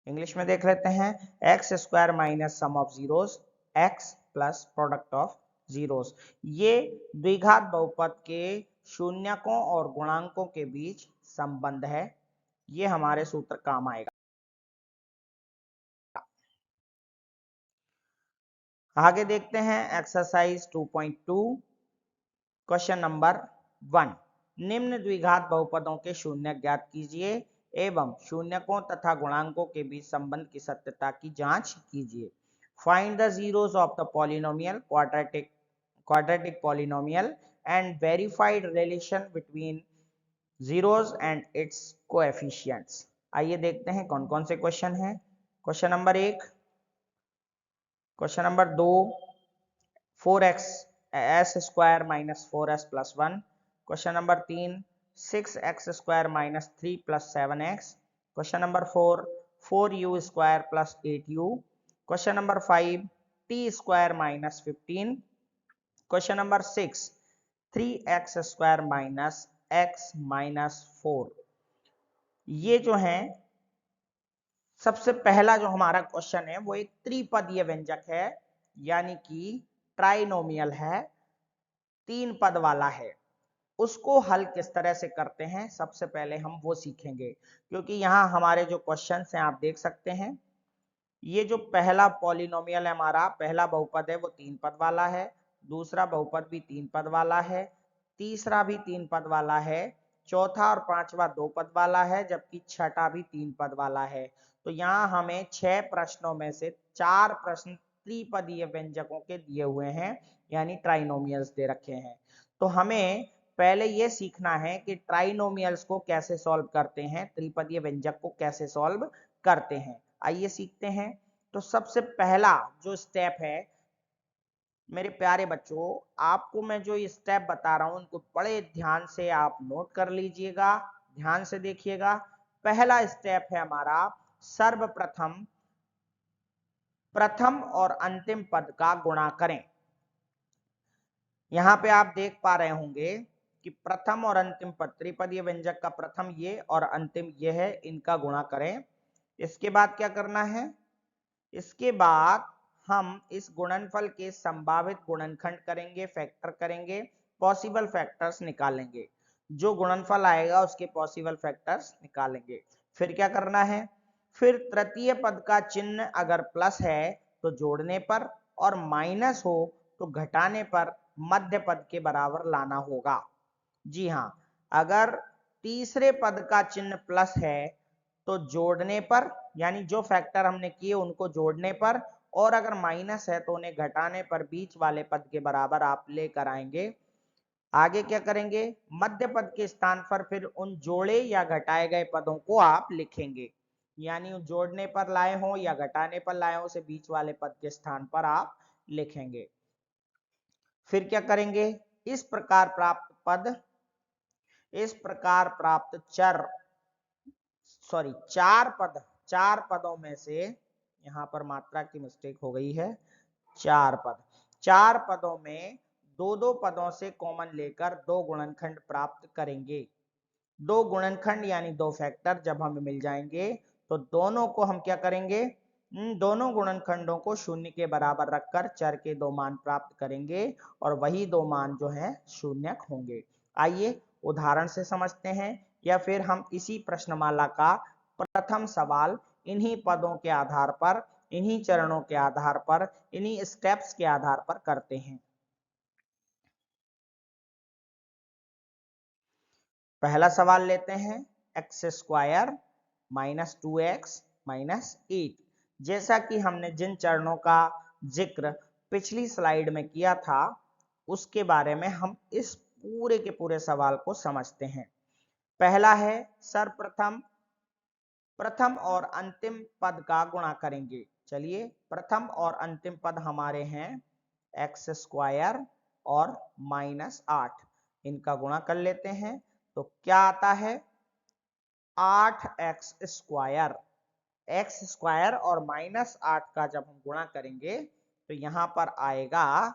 इंग्लिश में देख लेते हैं, x square minus sum of zeros x plus product of zeros. ये द्विघात बहुपद के शून्यकों और गुणांकों के बीच संबंध है। ये हमारे सूत्र काम आएगा। आगे देखते हैं एक्सरसाइज 2.2, क्वेश्चन नंबर 1। निम्न द्विघात बहुपदों के शून्यक ज्ञात कीजिए एवं शून्यकों तथा गुणांकों के बीच संबंध की सत्यता की जांच कीजिए। Find the zeros of the polynomial quadratic polynomial and verified relation between zeros and it's coefficients. आइए देखते हैं कौन कौन से क्वेश्चन हैं। Question number 1, question number 2, 4x s² minus 4s plus 1। Question number 3, 6x² minus 3 plus 7x। Question number 4, 4u² plus 8u। Question number 5, t² minus 15। Question number 6, 3x² minus x minus 4। ये जो है सबसे पहला जो हमारा question है वो एक त्रिपदीय व्यंजक है, यानी कि ट्राइनोमियल है, 3 पद वाला है। उसको हल किस तरह से करते हैं सबसे पहले हम वो सीखेंगे, क्योंकि यहाँ हमारे जो क्वेश्चंस हैं आप देख सकते हैं, ये जो पहला पॉलिनोमियल है हमारा, पहला बहुपद है वो 3 पद वाला है, दूसरा बहुपद भी 3 पद वाला है, तीसरा भी 3 पद वाला है, चौथा और पांचवा 2 पद वाला है, जबकि छठा भी 3 पद वाला है। तो यहाँ हमें 6 प्रश्नों में से 4 प्रश्न त्रिपदीय व्यंजकों के दिए हुए हैं, यानी ट्राइनोमियल्स दे रखे हैं। तो हमें पहले ये सीखना है कि ट्राइनोमियल्स को कैसे सॉल्व करते हैं, त्रिपदीय व्यंजक को कैसे सॉल्व करते हैं। आइए सीखते हैं। तो सबसे पहला जो स्टेप है मेरे प्यारे बच्चों, आपको मैं जो स्टेप बता रहा हूं उनको बड़े ध्यान से आप नोट कर लीजिएगा, ध्यान से देखिएगा। पहला स्टेप है हमारा, सर्वप्रथम प्रथम और अंतिम पद का गुणा करें। यहां पे आप देख पा रहे होंगे कि प्रथम और अंतिम पद, त्रिपदीय व्यंजक का प्रथम ये और अंतिम ये है, इनका गुणा करें। इसके बाद क्या करना है, इसके बाद हम इस गुणनफल के संभावित गुणनखंड करेंगे, फैक्टर करेंगे, पॉसिबल फैक्टर्स निकालेंगे। जो गुणनफल आएगा उसके पॉसिबल फैक्टर्स निकालेंगे। फिर क्या करना है, फिर तृतीय पद का चिन्ह अगर प्लस है तो जोड़ने पर, और माइनस हो तो घटाने पर मध्य पद के बराबर लाना होगा। जी हाँ, अगर तीसरे पद का चिन्ह प्लस है तो जोड़ने पर, यानी जो फैक्टर हमने किए उनको जोड़ने पर, और अगर माइनस है तो उन्हें घटाने पर बीच वाले पद के बराबर आप लेकर आएंगे। आगे क्या करेंगे, मध्य पद के स्थान पर फिर उन जोड़े या घटाए गए पदों को आप लिखेंगे, यानी जोड़ने पर लाए हो या घटाने पर लाए हो, उसे बीच वाले पद के स्थान पर आप लिखेंगे। फिर क्या करेंगे, इस प्रकार प्राप्त पद, इस प्रकार प्राप्त चार पदों में से, यहां पर मात्रा की मिस्टेक हो गई है, 4 पद, 4 पदों में दो दो पदों से कॉमन लेकर 2 गुणनखंड प्राप्त करेंगे। 2 गुणनखंड यानी 2 फैक्टर जब हमें मिल जाएंगे तो दोनों को हम क्या करेंगे, दोनों गुणनखंडों को शून्य के बराबर रखकर चर के 2 मान प्राप्त करेंगे, और वही 2 मान जो है शून्यक होंगे। आइए उदाहरण से समझते हैं, या फिर हम इसी प्रश्नमाला का प्रथम सवाल इन्हीं पदों के आधार पर, इन्हीं चरणों के आधार पर, इन्हीं स्टेप्स के आधार पर करते हैं। पहला सवाल लेते हैं, x² माइनस 2x माइनस 8। जैसा कि हमने जिन चरणों का जिक्र पिछली स्लाइड में किया था उसके बारे में हम इस पूरे के पूरे सवाल को समझते हैं। पहला है, सर्वप्रथम प्रथम और अंतिम पद का गुणा करेंगे। चलिए, प्रथम और अंतिम पद हमारे हैं x² और माइनस 8, इनका गुणा कर लेते हैं। तो क्या आता है, 8x², x² और माइनस 8 का जब हम गुणा करेंगे तो यहां पर आएगा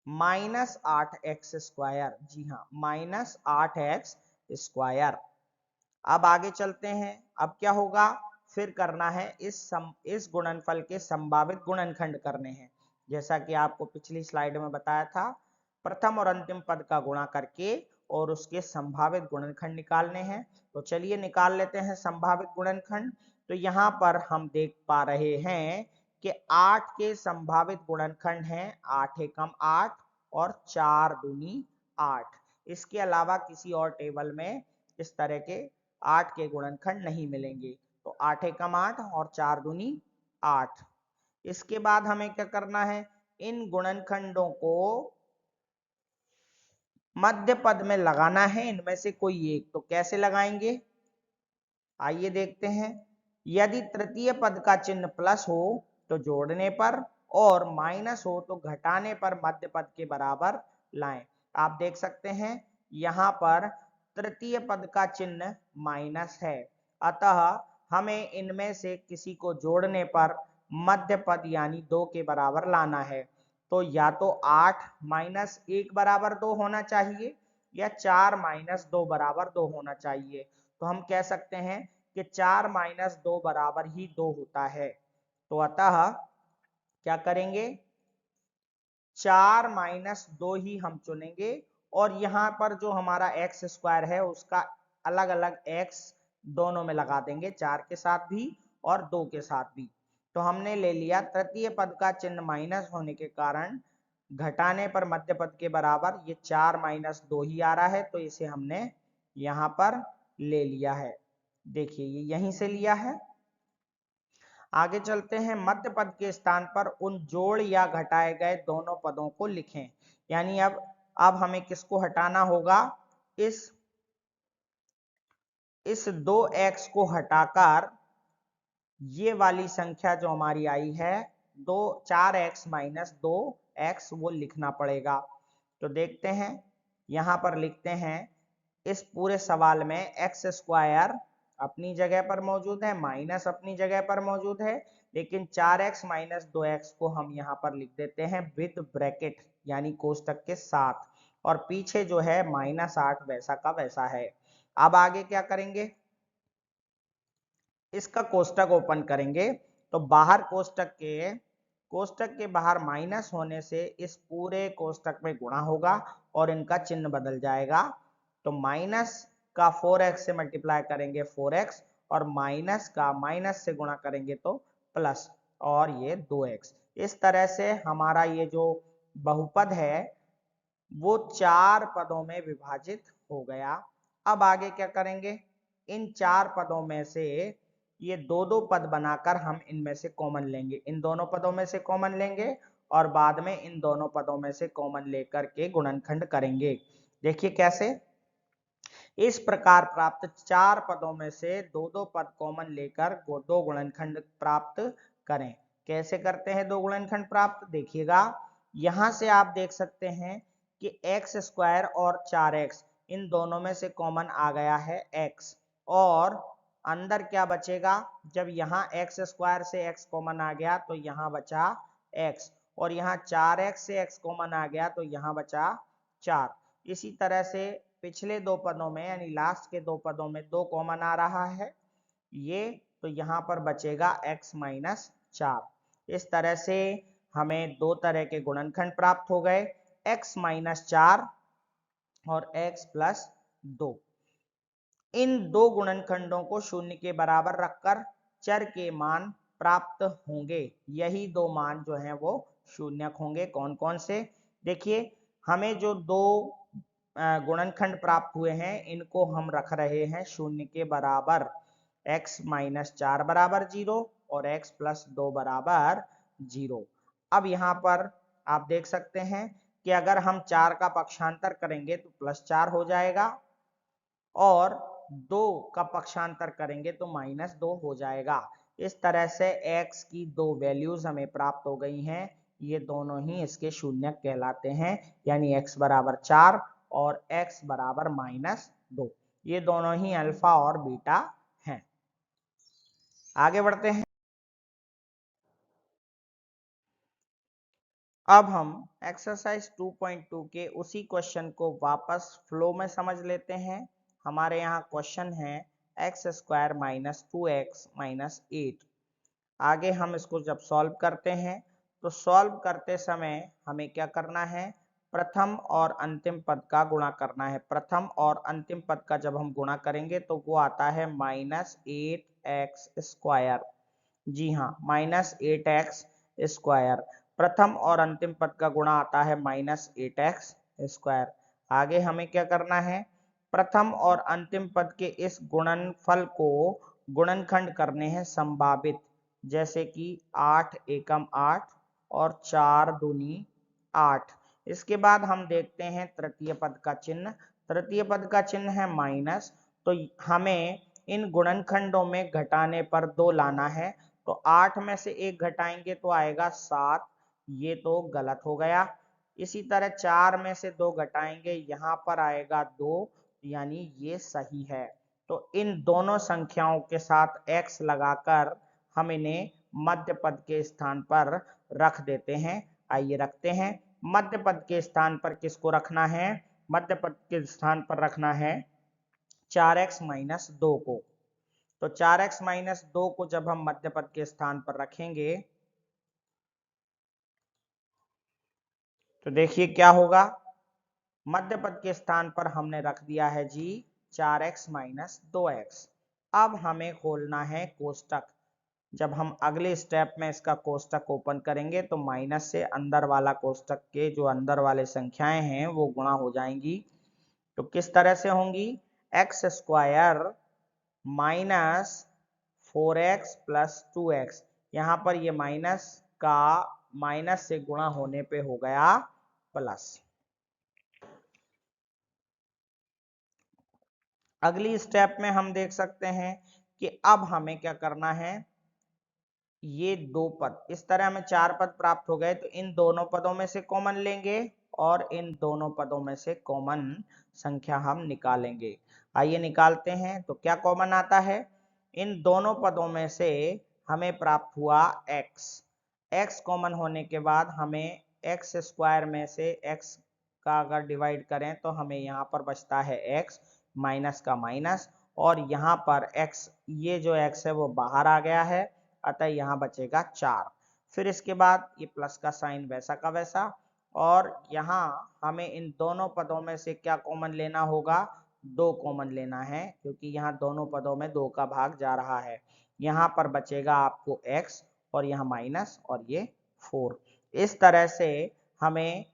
माइनस 8x²। जी हाँ, माइनस 8x²। अब आगे चलते हैं, अब क्या होगा, फिर करना है इस गुणनफल के संभावित गुणनखंड करने हैं। जैसा कि आपको पिछली स्लाइड में बताया था, प्रथम और अंतिम पद का गुणा करके और उसके संभावित गुणनखंड निकालने हैं। तो चलिए निकाल लेते हैं संभावित गुणनखंड। तो यहाँ पर हम देख पा रहे हैं कि 8 के संभावित गुणनखंड हैं 8 एकम 8 और 4 दूनी 8। इसके अलावा किसी और टेबल में इस तरह के 8 के गुणनखंड नहीं मिलेंगे। तो 8 एकम 8 और 4 दूनी 8। इसके बाद हमें क्या करना है, इन गुणनखंडों को मध्य पद में लगाना है, इनमें से कोई एक। तो कैसे लगाएंगे, आइए देखते हैं। यदि तृतीय पद का चिन्ह प्लस हो तो जोड़ने पर, और माइनस हो तो घटाने पर मध्य पद के बराबर लाएं। आप देख सकते हैं यहां पर तृतीय पद का चिन्ह माइनस है, अतः हमें इनमें से किसी को जोड़ने पर मध्य पद यानी 2 के बराबर लाना है। तो या तो 8 माइनस 1 बराबर 2 होना चाहिए या 4 माइनस 2 बराबर 2 होना चाहिए। तो हम कह सकते हैं कि 4 माइनस 2 बराबर ही 2 होता है। तो अतः क्या करेंगे, 4 माइनस 2 ही हम चुनेंगे और यहाँ पर जो हमारा एक्स स्क्वायर है उसका अलग अलग एक्स दोनों में लगा देंगे, 4 के साथ भी और 2 के साथ भी। तो हमने ले लिया तृतीय पद का चिन्ह माइनस होने के कारण घटाने पर मध्य पद के बराबर ये 4 माइनस 2 ही आ रहा है, तो इसे हमने यहाँ पर ले लिया है। देखिए ये यहीं से लिया है। आगे चलते हैं, मध्य पद के स्थान पर उन जोड़ या घटाए गए दोनों पदों को लिखें। यानी अब हमें किसको हटाना होगा, इस 2x को हटाकर ये वाली संख्या जो हमारी आई है 4x माइनस 2x वो लिखना पड़ेगा। तो देखते हैं, यहां पर लिखते हैं, इस पूरे सवाल में एक्स स्क्वायर अपनी जगह पर मौजूद है, माइनस अपनी जगह पर मौजूद है, लेकिन 4x माइनस 2x को हम यहाँ पर लिख देते हैं विद ब्रैकेट यानी कोष्टक के साथ, और पीछे जो है -8 वैसा का वैसा है। अब आगे क्या करेंगे, इसका कोष्टक ओपन करेंगे तो बाहर कोष्टक के बाहर माइनस होने से इस पूरे कोष्टक में गुणा होगा और इनका चिन्ह बदल जाएगा। तो माइनस का 4x से मल्टीप्लाई करेंगे 4x और माइनस का माइनस से गुणा करेंगे तो प्लस और ये 2x। इस तरह से हमारा ये जो बहुपद है वो 4 पदों में विभाजित हो गया। अब आगे क्या करेंगे, इन 4 पदों में से ये दो दो पद बनाकर हम इनमें से कॉमन लेंगे, इन दोनों पदों में से कॉमन लेंगे और बाद में इन दोनों पदों में से कॉमन लेकर के गुणनखंड करेंगे। देखिए कैसे, इस प्रकार प्राप्त 4 पदों में से दो दो पद कॉमन लेकर दो गुणनखंड प्राप्त करें। कैसे करते हैं दो गुणनखंड प्राप्त, देखिएगा यहां से आप देख सकते हैं कि एक्स स्क्वायर और 4x इन दोनों में से कॉमन आ गया है x, और अंदर क्या बचेगा, जब यहाँ एक्स स्क्वायर से x कॉमन आ गया तो यहाँ बचा x, और यहाँ 4x से x कॉमन आ गया तो यहाँ बचा 4। इसी तरह से पिछले दो पदों में यानी लास्ट के दो पदों में 2 कॉमन आ रहा है ये, तो यहाँ पर बचेगा x माइनस 4। इस तरह से हमें दो तरह के गुणनखंड प्राप्त हो गए, x माइनस 4 और x प्लस 2। इन दो गुणनखंडों को शून्य के बराबर रखकर चर के मान प्राप्त होंगे, यही दो मान जो हैं वो शून्यक होंगे। कौन कौन से, देखिए हमें जो दो गुणनखंड प्राप्त हुए हैं इनको हम रख रहे हैं शून्य के बराबर, x माइनस 4 बराबर 0 और x प्लस 2 बराबर 0। अब यहाँ पर आप देख सकते हैं कि अगर हम 4 का पक्षांतर करेंगे तो +4 हो जाएगा और 2 का पक्षांतर करेंगे तो -2 हो जाएगा। इस तरह से x की दो वैल्यूज हमें प्राप्त हो गई हैं, ये दोनों ही इसके शून्यक कहलाते हैं, यानी x बराबर 4 और x बराबर -2, ये दोनों ही अल्फा और बीटा हैं। आगे बढ़ते हैं, अब हम एक्सरसाइज 2.2 के उसी क्वेश्चन को वापस फ्लो में समझ लेते हैं। हमारे यहाँ क्वेश्चन है x square minus 2x minus 8। आगे हम इसको जब सॉल्व करते हैं तो सॉल्व करते समय हमें क्या करना है, प्रथम और अंतिम पद का गुणा करना है। प्रथम और अंतिम पद का जब हम गुणा करेंगे तो वो आता है -8x स्क्वायर। जी हाँ, -8x स्क्वायर। प्रथम और अंतिम पद का गुणा आता है -8x स्क्वायर। आगे हमें क्या करना है, प्रथम और अंतिम पद के इस गुणनफल को गुणनखंड करने हैं संभावित, जैसे कि 8 एकम 8 और 4 दूनी 8। इसके बाद हम देखते हैं तृतीय पद का चिन्ह, तृतीय पद का चिन्ह है माइनस, तो हमें इन गुणनखंडों में घटाने पर 2 लाना है। तो 8 में से 1 घटाएंगे तो आएगा 7, ये तो गलत हो गया। इसी तरह 4 में से 2 घटाएंगे, यहाँ पर आएगा 2, यानी ये सही है। तो इन दोनों संख्याओं के साथ x लगाकर हम इन्हें मध्य पद के स्थान पर रख देते हैं। आइए रखते हैं। मध्य पद के स्थान पर किसको रखना है? मध्य पद के स्थान पर रखना है 4x माइनस 2 को। तो 4x माइनस 2 को जब हम मध्य पद के स्थान पर रखेंगे तो देखिए क्या होगा। मध्य पद के स्थान पर हमने रख दिया है जी 4x माइनस 2x। अब हमें खोलना है कोष्टक। जब हम अगले स्टेप में इसका कोष्टक ओपन करेंगे तो माइनस से अंदर वाला कोष्टक के जो अंदर वाले संख्याएं हैं वो गुणा हो जाएंगी। तो किस तरह से होंगी? X square minus 4x plus 2x। यहाँ पर ये माइनस का माइनस से गुणा होने पे हो गया प्लस। अगली स्टेप में हम देख सकते हैं कि अब हमें क्या करना है, ये दो पद इस तरह हमें 4 पद प्राप्त हो गए तो इन दोनों पदों में से कॉमन लेंगे और इन दोनों पदों में से कॉमन संख्या हम निकालेंगे। आइए निकालते हैं। तो क्या कॉमन आता है? इन दोनों पदों में से हमें प्राप्त हुआ x। x कॉमन होने के बाद हमें एक्स स्क्वायर में से x का अगर डिवाइड करें तो हमें यहाँ पर बचता है x माइनस का माइनस, और यहाँ पर x, ये जो x है वो बाहर आ गया है, अतः यहाँ बचेगा 4। फिर इसके बाद ये प्लस का साइन वैसा का वैसा, और यहाँ हमें इन दोनों पदों में से क्या कॉमन लेना होगा? 2 कॉमन लेना है, क्योंकि यहाँ दोनों पदों में 2 का भाग जा रहा है। यहाँ पर बचेगा आपको x और यहाँ माइनस और ये 4। इस तरह से हमें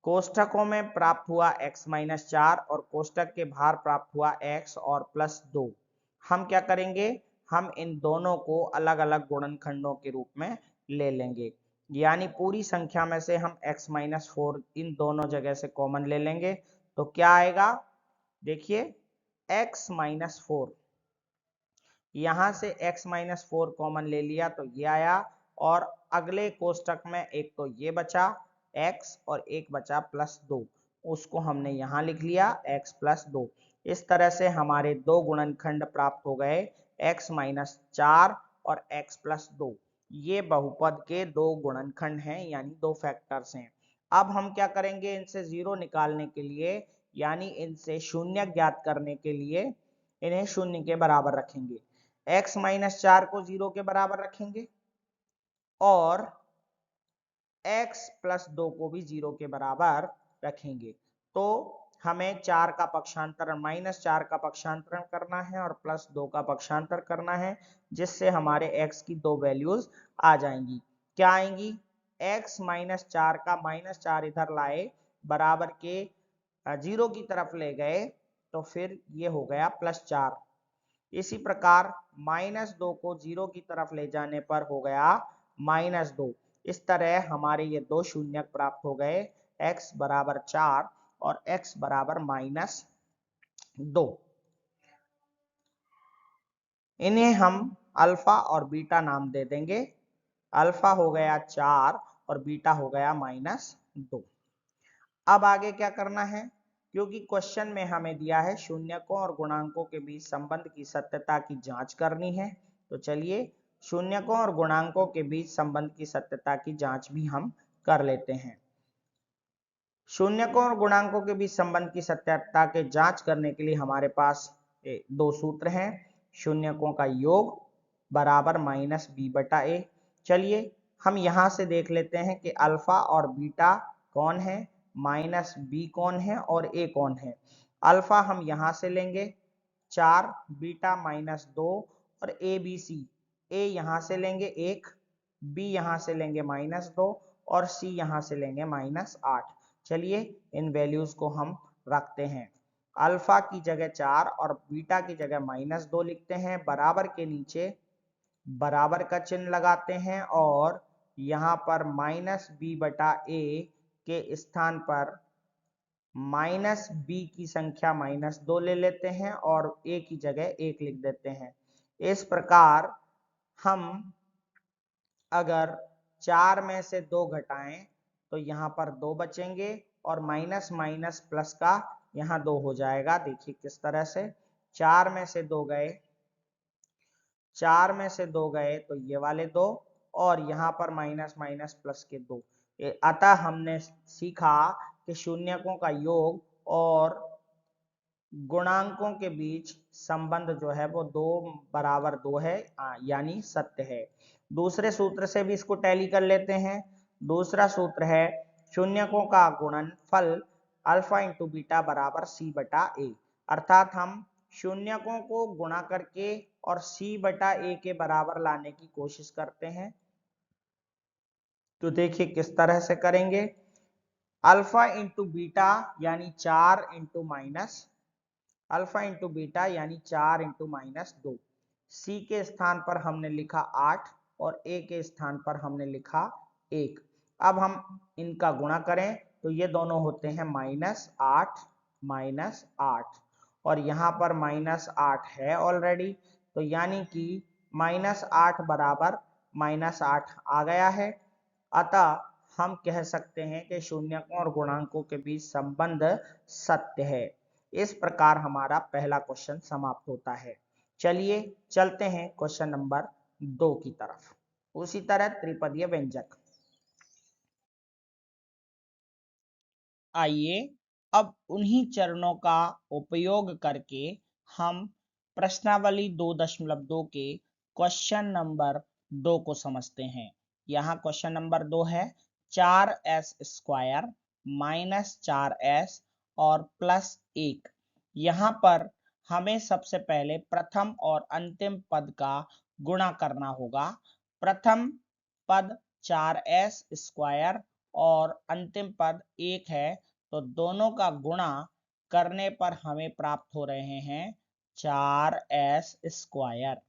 कोष्ठकों में प्राप्त हुआ x माइनस 4 और कोष्ठक के बाहर प्राप्त हुआ x और प्लस 2। हम क्या करेंगे? हम इन दोनों को अलग अलग गुणनखंडों के रूप में ले लेंगे, यानी पूरी संख्या में से हम x माइनस 4 इन दोनों जगह से कॉमन ले लेंगे। तो क्या आएगा? देखिए x माइनस 4, यहां से x माइनस 4 कॉमन ले लिया तो ये आया, और अगले कोष्टक में एक तो ये बचा x और एक बचा प्लस 2, उसको हमने यहां लिख लिया x प्लस 2। इस तरह से हमारे दो गुणनखंड प्राप्त हो गए x माइनस 4 और x प्लस 2। ये बहुपद के दो गुणनखंड हैं, यानी दो फैक्टर्स हैं। अब हम क्या करेंगे? इनसे जीरो निकालने के लिए, यानी इनसे शून्य ज्ञात करने के लिए इन्हें शून्य के बराबर रखेंगे। x माइनस 4 को 0 के बराबर रखेंगे और x प्लस 2 को भी 0 के बराबर रखेंगे। तो हमें 4 का पक्षांतरण माइनस 4 का पक्षांतरण करना है और प्लस 2 का पक्षांतर करना है, जिससे हमारे x की दो वैल्यूज आ जाएंगी। क्या आएंगी? x माइनस 4 का माइनस 4 इधर लाए, बराबर के 0 की तरफ ले गए, तो फिर ये हो गया प्लस 4। इसी प्रकार माइनस 2 को 0 की तरफ ले जाने पर हो गया माइनस 2। इस तरह हमारे ये दो शून्यक प्राप्त हो गए, x बराबर 4 और x बराबर माइनस 2। इन्हें हम अल्फा और बीटा नाम दे देंगे। अल्फा हो गया 4 और बीटा हो गया माइनस 2। अब आगे क्या करना है? क्योंकि क्वेश्चन में हमें दिया है शून्यकों और गुणांकों के बीच संबंध की सत्यता की जांच करनी है, तो चलिए शून्यकों और गुणांकों के बीच संबंध की सत्यता की जांच भी हम कर लेते हैं। शून्यकों और गुणांकों के बीच संबंध की सत्यता के जांच करने के लिए हमारे पास दो सूत्र हैं। शून्यकों का योग बराबर माइनस बी बटा ए। चलिए हम यहां से देख लेते हैं कि अल्फा और बीटा कौन है, माइनस बी कौन है और ए कौन है। अल्फा हम यहां से लेंगे 4, बीटा माइनस 2 और ए बी सी। ए यहां से लेंगे 1, बी यहां से लेंगे माइनस 2 और सी यहां से लेंगे माइनस 8। चलिए इन वैल्यूज को हम रखते हैं। अल्फा की जगह 4 और बीटा की जगह माइनस 2 लिखते हैं, बराबर के नीचे बराबर का चिन्ह लगाते हैं और यहाँ पर माइनस बी बटा ए के स्थान पर माइनस बी की संख्या माइनस 2 ले लेते हैं और ए की जगह 1 लिख देते हैं। इस प्रकार हम अगर 4 में से 2 घटाएं तो यहाँ पर 2 बचेंगे और माइनस माइनस प्लस का यहाँ 2 हो जाएगा। देखिए किस तरह से 4 में से 2 गए, 4 में से 2 गए तो ये वाले 2 और यहाँ पर माइनस माइनस प्लस के 2। अतः हमने सीखा कि शून्यकों का योग और गुणांकों के बीच संबंध जो है वो 2 = 2 है, यानी सत्य है। दूसरे सूत्र से भी इसको टैली कर लेते हैं। दूसरा सूत्र है शून्यकों का गुणनफल अल्फा इंटू बीटा बराबर सी बटा ए, अर्थात हम शून्यकों को गुणा करके और सी बटा ए के बराबर लाने की कोशिश करते हैं। तो देखिए किस तरह से करेंगे। अल्फा इंटू बीटा यानी 4 into minus, alpha into beta यानी 4 इंटू -2। सी के स्थान पर हमने लिखा 8 और ए के स्थान पर हमने लिखा 1। अब हम इनका गुणा करें तो ये दोनों होते हैं -8 -8, और यहाँ पर -8 है ऑलरेडी, तो यानी कि -8 बराबर -8 आ गया है। अतः हम कह सकते हैं कि शून्यकों और गुणांकों के बीच संबंध सत्य है। इस प्रकार हमारा पहला क्वेश्चन समाप्त होता है। चलिए चलते हैं क्वेश्चन नंबर 2 की तरफ। उसी तरह त्रिपदीय व्यंजक। आइए अब उन्हीं चरणों का उपयोग करके हम प्रश्नावली 2.2 के क्वेश्चन नंबर 2 को समझते हैं। यहाँ क्वेश्चन नंबर 2 है 4s² -4s और +1। यहाँ पर हमें सबसे पहले प्रथम और अंतिम पद का गुणा करना होगा। प्रथम पद 4s² और अंतिम पद 1 है, तो दोनों का गुणा करने पर हमें प्राप्त हो रहे हैं 4s²।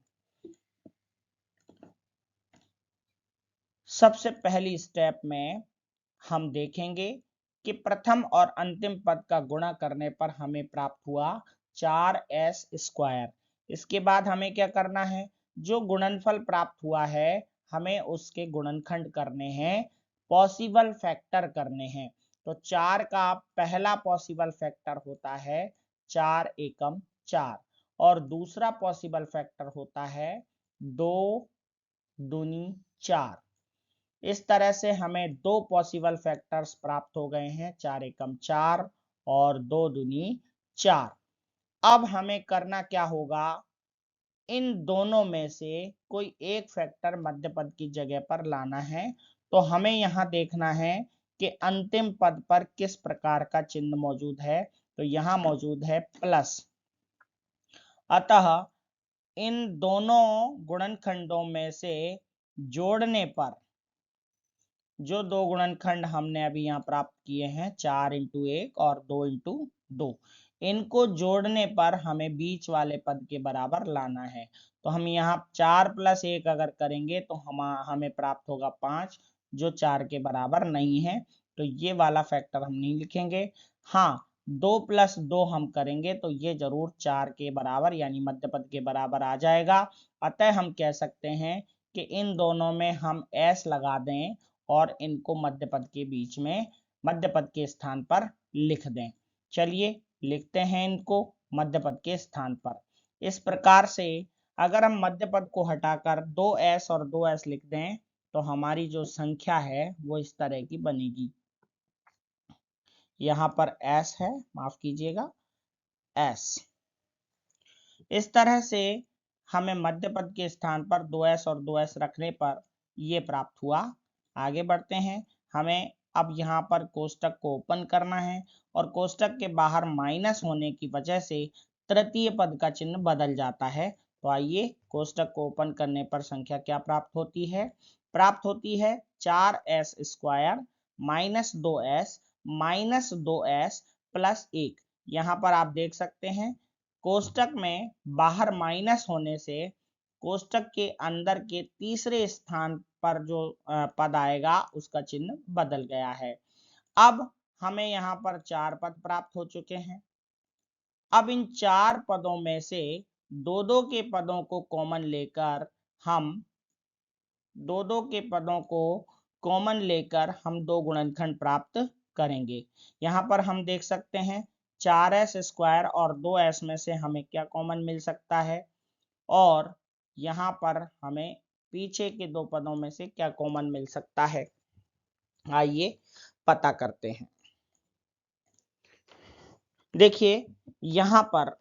सबसे पहली स्टेप में हम देखेंगे कि प्रथम और अंतिम पद का गुणा करने पर हमें प्राप्त हुआ 4s²। इसके बाद हमें क्या करना है, जो गुणनफल प्राप्त हुआ है हमें उसके गुणनखंड करने हैं, पॉसिबल फैक्टर करने हैं। तो 4 का पहला पॉसिबल फैक्टर होता है 4 एकम 4, और दूसरा पॉसिबल फैक्टर होता है 2 दूनी 4। इस तरह से हमें 2 पॉसिबल फैक्टर्स प्राप्त हो गए हैं, 4 एकम 4 और 2 दूनी 4। अब हमें करना क्या होगा, इन दोनों में से कोई एक फैक्टर मध्य पद की जगह पर लाना है। तो हमें यहाँ देखना है कि अंतिम पद पर किस प्रकार का चिन्ह मौजूद है। तो यहाँ मौजूद है प्लस। अतः इन दोनों गुणनखंडों में से जोड़ने पर जो दो गुणनखंड हमने अभी यहाँ प्राप्त किए हैं 4 इंटू 1 और 2 इंटू 2, इनको जोड़ने पर हमें बीच वाले पद के बराबर लाना है। तो हम यहाँ 4 + 1 अगर करेंगे तो हमें प्राप्त होगा 5, जो 4 के बराबर नहीं है, तो ये वाला फैक्टर हम नहीं लिखेंगे। हाँ, 2 + 2 हम करेंगे तो ये जरूर 4 के बराबर यानी मध्य पद के बराबर आ जाएगा। अतः हम कह सकते हैं कि इन दोनों में हम s लगा दें और इनको मध्य पद के बीच में मध्य पद के स्थान पर लिख दें। चलिए लिखते हैं इनको मध्य पद के स्थान पर। इस प्रकार से अगर हम मध्य पद को हटाकर 2s और 2s लिख दें तो हमारी जो संख्या है वो इस तरह की बनेगी। यहाँ पर s है, माफ कीजिएगा s। इस तरह से हमें मध्य पद के स्थान पर 2s और 2s रखने पर ये प्राप्त हुआ। आगे बढ़ते हैं। हमें अब यहाँ पर कोष्टक को ओपन करना है और कोष्टक के बाहर माइनस होने की वजह से तृतीय पद का चिन्ह बदल जाता है। तो आइए कोष्टक को ओपन करने पर संख्या क्या प्राप्त होती है, प्राप्त होती है 4s² -2s +1। यहाँ पर आप देख सकते हैं कोष्टक में बाहर माइनस होने से कोष्टक के अंदर के तीसरे स्थान पर जो पद आएगा उसका चिन्ह बदल गया है। अब हमें यहाँ पर 4 पद प्राप्त हो चुके हैं। अब इन 4 पदों में से दो के पदों को कॉमन लेकर हम दो गुणनखंड प्राप्त करेंगे। यहाँ पर हम देख सकते हैं 4s² और 2s में से हमें क्या कॉमन मिल सकता है, और यहाँ पर हमें पीछे के 2 पदों में से क्या कॉमन मिल सकता है। आइए पता करते हैं। देखिए यहां पर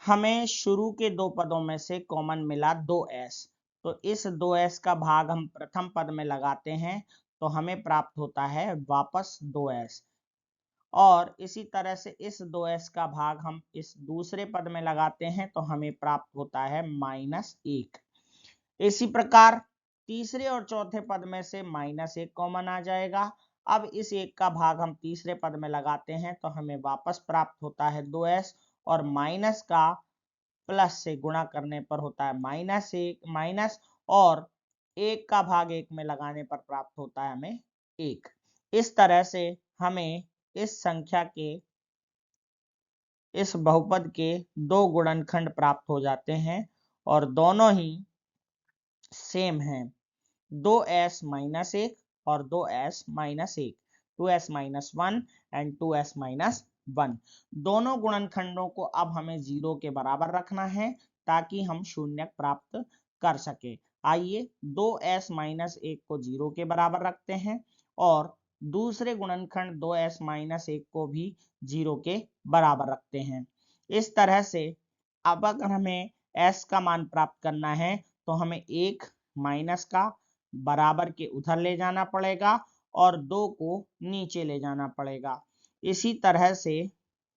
हमें शुरू के दो पदों में से कॉमन मिला 2s, तो इस 2s का भाग हम प्रथम पद में लगाते हैं तो हमें प्राप्त होता है वापस 2s, और इसी तरह से इस 2s का भाग हम इस दूसरे पद में लगाते हैं तो हमें प्राप्त होता है -1। इसी प्रकार तीसरे और चौथे पद में से -1 कॉमन आ जाएगा। अब इस 1 का भाग हम तीसरे पद में लगाते हैं तो हमें वापस प्राप्त होता है 2s, और माइनस का प्लस से गुणा करने पर होता है माइनस, और 1 का भाग 1 में लगाने पर प्राप्त होता है हमें 1। इस तरह से हमें इस संख्या के, इस बहुपद के दो गुणनखंड प्राप्त हो जाते हैं और दोनों ही सेम है, 2s-1 और 2s-1, 2s-1 एंड 2s-1। दोनों गुणनखंडों को अब हमें 0 के बराबर रखना है ताकि हम शून्य प्राप्त कर सके। आइए 2s-1 को 0 के बराबर रखते हैं और दूसरे गुणनखंड 2s-1 को भी 0 के बराबर रखते हैं। इस तरह से अब अगर हमें s का मान प्राप्त करना है तो हमें 1 माइनस का बराबर के उधर ले जाना पड़ेगा और 2 को नीचे ले जाना पड़ेगा। इसी तरह से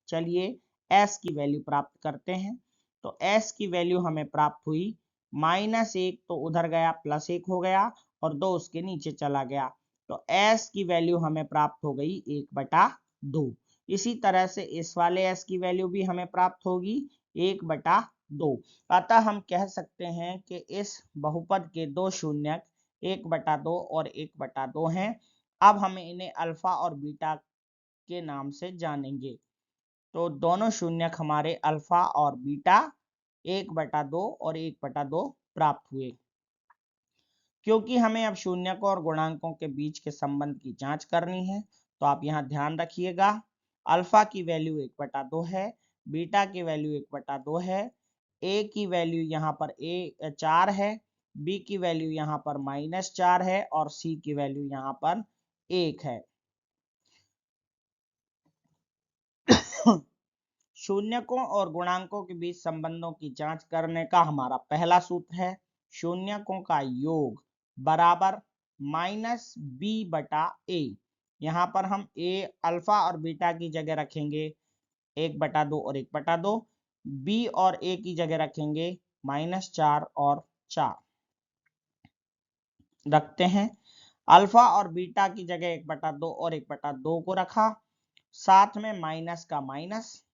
चलिए s की वैल्यू प्राप्त करते हैं। तो s की वैल्यू हमें प्राप्त हुई -1, तो उधर गया +1 हो गया और 2 उसके नीचे चला गया, तो s की वैल्यू हमें प्राप्त हो गई 1/2। इसी तरह से इस वाले s की वैल्यू भी हमें प्राप्त होगी 1/2। अतः हम कह सकते हैं कि इस बहुपद के दो शून्यक 1/2 और 1/2 हैं। अब हम इन्हें अल्फा और बीटा के नाम से जानेंगे। तो दोनों शून्यक हमारे अल्फा और बीटा 1/2 और 1/2 प्राप्त हुए। क्योंकि हमें अब शून्यकों और गुणांकों के बीच के संबंध की जांच करनी है तो आप यहाँ ध्यान रखिएगा, अल्फा की वैल्यू 1/2 है, बीटा की वैल्यू 1/2 है, ए की वैल्यू यहाँ पर 4 है, बी की वैल्यू यहाँ पर -4 है और सी की वैल्यू यहाँ पर 1 है। शून्यकों और गुणांकों के बीच संबंधों की जांच करने का हमारा पहला सूत्र है शून्यकों का योग बराबर -b/a। यहाँ पर हम a अल्फा और बीटा की जगह रखेंगे 1/2 और 1/2, b और a की जगह रखेंगे -4 और 4 रखते हैं। अल्फा और बीटा की जगह 1/2 और 1/2 को रखा, साथ में माइनस का माइनस,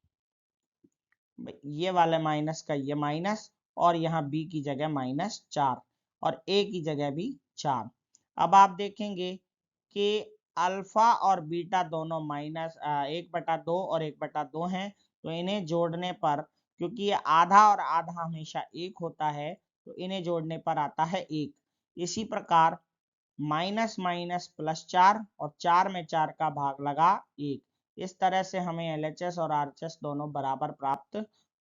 ये वाले माइनस का ये माइनस, और यहाँ b की जगह -4 और a की जगह भी 4। अब आप देखेंगे कि अल्फा और बीटा दोनों -1/2 और 1/2 हैं, तो इन्हें जोड़ने पर, क्योंकि ये आधा और आधा हमेशा 1 होता है, तो इन्हें जोड़ने पर आता है 1। इसी प्रकार -+4 और 4 में 4 का भाग लगा 1। इस तरह से हमें LHS और RHS दोनों बराबर प्राप्त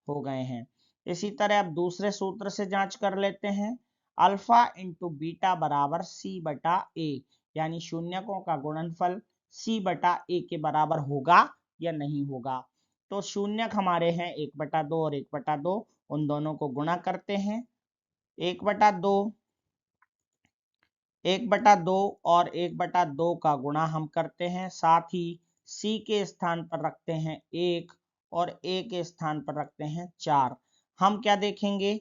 हो गए हैं। इसी तरह अब दूसरे सूत्र से जांच कर लेते हैं, अल्फा इंटू बीटा बराबर C/A, यानी शून्यकों का गुणनफल C/A के बराबर होगा या नहीं होगा। तो शून्यक हमारे हैं 1/2 और 1/2, उन दोनों को गुणा करते हैं, 1/2 1/2 और 1/2 का गुणा हम करते हैं, साथ ही C के स्थान पर रखते हैं 1 और A के स्थान पर रखते हैं 4। हम क्या देखेंगे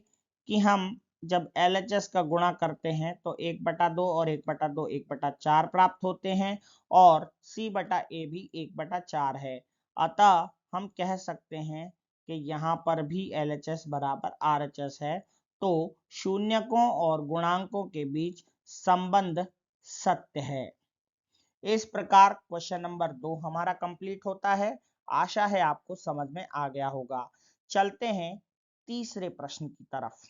कि हम जब LHS का गुणा करते हैं तो 1/2 और 1/2 1/4 प्राप्त होते हैं और C/A भी 1/4 है। अतः हम कह सकते हैं कि यहाँ पर भी LHS बराबर RHS है, तो शून्यकों और गुणांकों के बीच संबंध सत्य है। इस प्रकार क्वेश्चन नंबर 2 हमारा कंप्लीट होता है। आशा है आपको समझ में आ गया होगा। चलते हैं तीसरे प्रश्न की तरफ।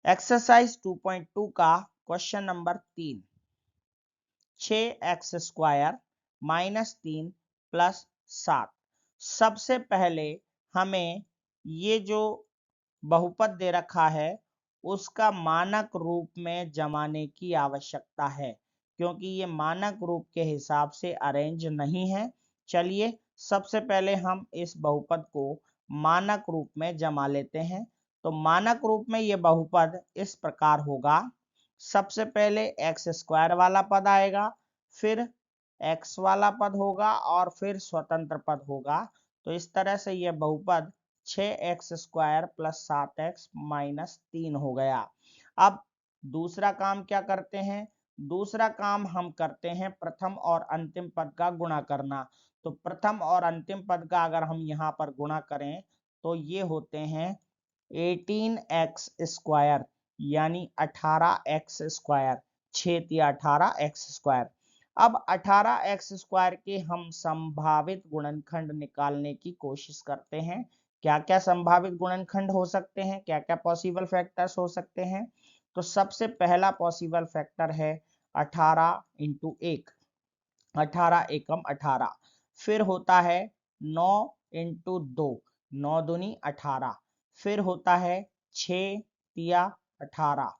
एक्सरसाइज 2.2 का क्वेश्चन नंबर 3, 6x² -3 + 7। सबसे पहले हमें ये जो बहुपद दे रखा है उसका मानक रूप में जमाने की आवश्यकता है, क्योंकि ये मानक रूप के हिसाब से अरेंज नहीं है। चलिए सबसे पहले हम इस बहुपद को मानक रूप में जमा लेते हैं। तो मानक रूप में ये बहुपद इस प्रकार होगा, सबसे पहले एक्स स्क्वायर वाला पद आएगा, फिर एक्स वाला पद होगा और फिर स्वतंत्र पद होगा। तो इस तरह से यह बहुपद 6x square plus 7x minus 3 हो गया। अब दूसरा काम क्या करते हैं, दूसरा काम हम करते हैं प्रथम और अंतिम पद का गुणा करना। तो प्रथम और अंतिम पद का अगर हम यहाँ पर गुणा करें तो ये होते हैं 18x स्क्वायर यानी 18x स्क्वायर, 18x स्क्वायर। अब 18x स्क्वायर के हम संभावित गुणनखंड निकालने की कोशिश करते हैं। क्या क्या संभावित गुणनखंड हो सकते हैं, क्या क्या पॉसिबल फैक्टर्स हो सकते हैं। तो सबसे पहला पॉसिबल फैक्टर है 18 इंटू 1, 18 एकम 18। फिर होता है 9 इंटू 2, 9 दूनी 18। फिर होता है 6 तिया 18।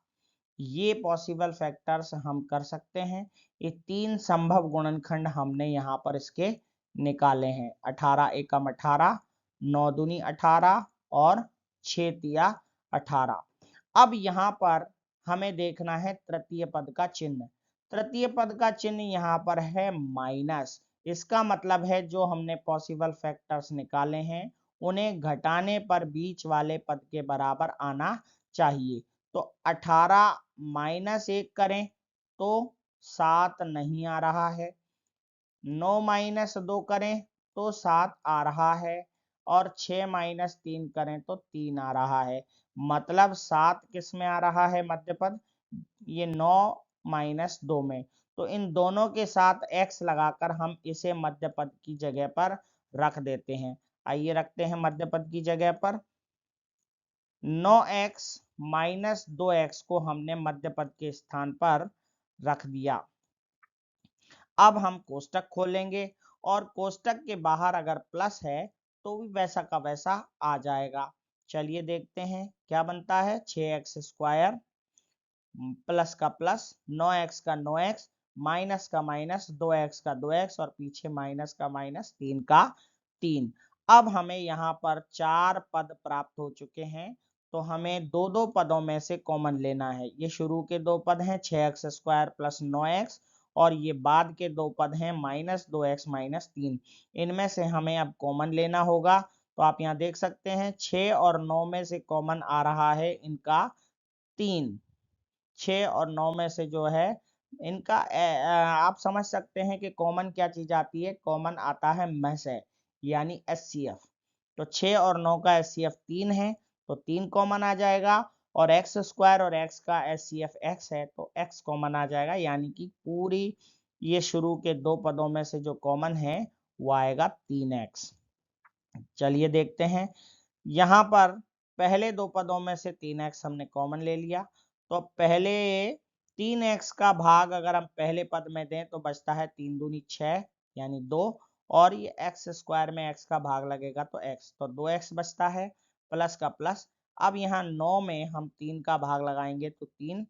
ये पॉसिबल फैक्टर्स हम कर सकते हैं। ये तीन संभव गुणनखंड हमने यहाँ पर इसके निकाले हैं, 18 एकम 18, 9 दूनी 18 और 6 तिया 18। अब यहाँ पर हमें देखना है तृतीय पद का चिन्ह। तृतीय पद का चिन्ह यहाँ पर है माइनस। इसका मतलब है जो हमने पॉसिबल फैक्टर्स निकाले हैं उन्हें घटाने पर बीच वाले पद के बराबर आना चाहिए। तो 18 माइनस 1 करें तो 7 नहीं आ रहा है, 9 माइनस 2 करें तो 7 आ रहा है और 6 माइनस 3 करें तो 3 आ रहा है। मतलब 7 किस में आ रहा है मध्य पद, ये 9 माइनस 2 में। तो इन दोनों के साथ x लगाकर हम इसे मध्य पद की जगह पर रख देते हैं। आइए रखते हैं मध्य पद की जगह पर। 9x माइनस 2x को हमने मध्य पद के स्थान पर रख दिया। अब हम कोष्टक खोलेंगे और कोष्टक के बाहर अगर प्लस है तो भी वैसा का वैसा आ जाएगा। चलिए देखते हैं क्या बनता है, 6x स्क्वायर प्लस का प्लस 9x का 9x माइनस का माइनस 2x का 2x और पीछे माइनस का माइनस 3 का 3। अब हमें यहाँ पर 4 पद प्राप्त हो चुके हैं। तो हमें दो दो पदों में से कॉमन लेना है। ये शुरू के दो पद हैं 6x स्क्वायर प्लस 9x और ये बाद के दो पद हैं माइनस 2x माइनस 3। इनमें से हमें अब कॉमन लेना होगा। तो आप यहाँ देख सकते हैं 6 और 9 में से कॉमन आ रहा है इनका 3। 6 और 9 में से जो है इनका आप समझ सकते हैं कि कॉमन क्या चीज आती है, कॉमन आता है महसे यानी HCF। तो 6 और 9 का HCF 3 है तो 3 कॉमन आ जाएगा और x स्क्वायर और x का HCF x है तो x कॉमन आ जाएगा, यानी कि पूरी ये शुरू के दो पदों में से जो कॉमन है वो आएगा 3x। चलिए देखते हैं, यहाँ पर पहले दो पदों में से 3x हमने कॉमन ले लिया। तो पहले 3x का भाग अगर हम पहले पद में दें तो बचता है 3 दूनी 6 यानी 2 और ये x स्क्वायर में x का भाग लगेगा तो x, तो 2x बचता है प्लस का प्लस। अब यहाँ 9 में हम 3 का भाग लगाएंगे तो 3।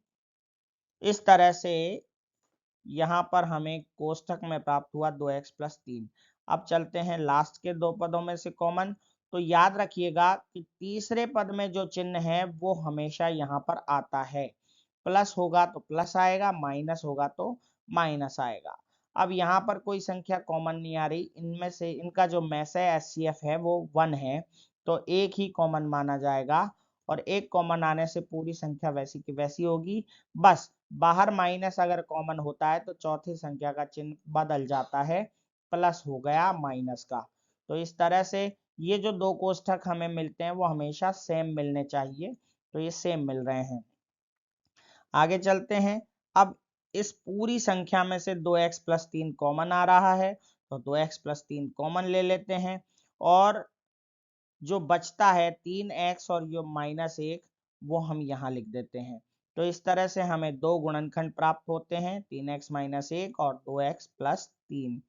इस तरह से यहाँ पर हमें कोष्ठक में प्राप्त हुआ 2x प्लस 3। अब चलते हैं लास्ट के दो पदों में से कॉमन। तो याद रखिएगा कि तीसरे पद में जो चिन्ह है वो हमेशा यहाँ पर आता है, प्लस होगा तो प्लस आएगा, माइनस होगा तो माइनस आएगा। अब यहाँ पर कोई संख्या कॉमन नहीं आ रही, इनमें से इनका जो मैसे HCF है वो 1 है तो एक ही कॉमन माना जाएगा और एक कॉमन आने से पूरी संख्या वैसी की वैसी होगी। बस बाहर माइनस अगर कॉमन होता है तो चौथी संख्या का चिन्ह बदल जाता है, प्लस हो गया माइनस का। तो इस तरह से ये जो दो कोष्ठक हमें मिलते हैं वो हमेशा सेम मिलने चाहिए, तो ये सेम मिल रहे हैं। आगे चलते हैं। अब इस पूरी संख्या में से 2x प्लस 3 कॉमन आ रहा है तो 2x प्लस 3 कॉमन ले लेते हैं और जो बचता है 3x और जो माइनस 1 वो हम यहाँ लिख देते हैं। तो इस तरह से हमें दो गुणनखंड प्राप्त होते हैं, 3x माइनस 1 और 2x प्लस 3।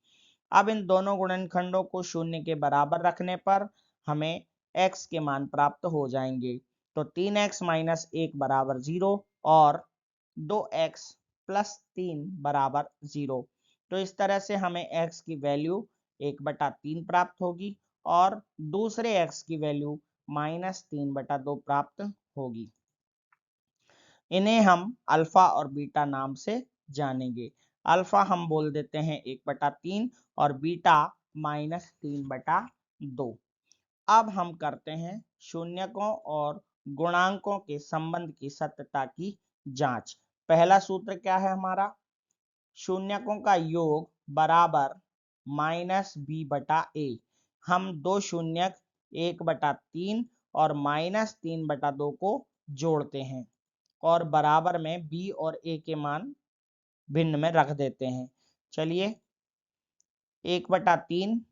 अब इन दोनों गुणनखंडों को शून्य के बराबर रखने पर हमें x के मान प्राप्त हो जाएंगे। तो 3x माइनस 1 बराबर 0 और 2x प्लस 3 बराबर 0। तो इस तरह से हमें x की वैल्यू 1/3 प्राप्त होगी और दूसरे x की वैल्यू -3/2 प्राप्त होगी। इन्हें हम अल्फा और बीटा नाम से जानेंगे। अल्फा हम बोल देते हैं 1/3 और बीटा -3/2। अब हम करते हैं शून्यकों और गुणांकों के संबंध की सत्यता की जांच। पहला सूत्र क्या है हमारा? शून्यकों का योग बराबर -b/a। हम दो शून्यक 1/3 और -3/2 को जोड़ते हैं और बराबर में b और a के मान भिन्न में रख देते हैं। चलिए 1/3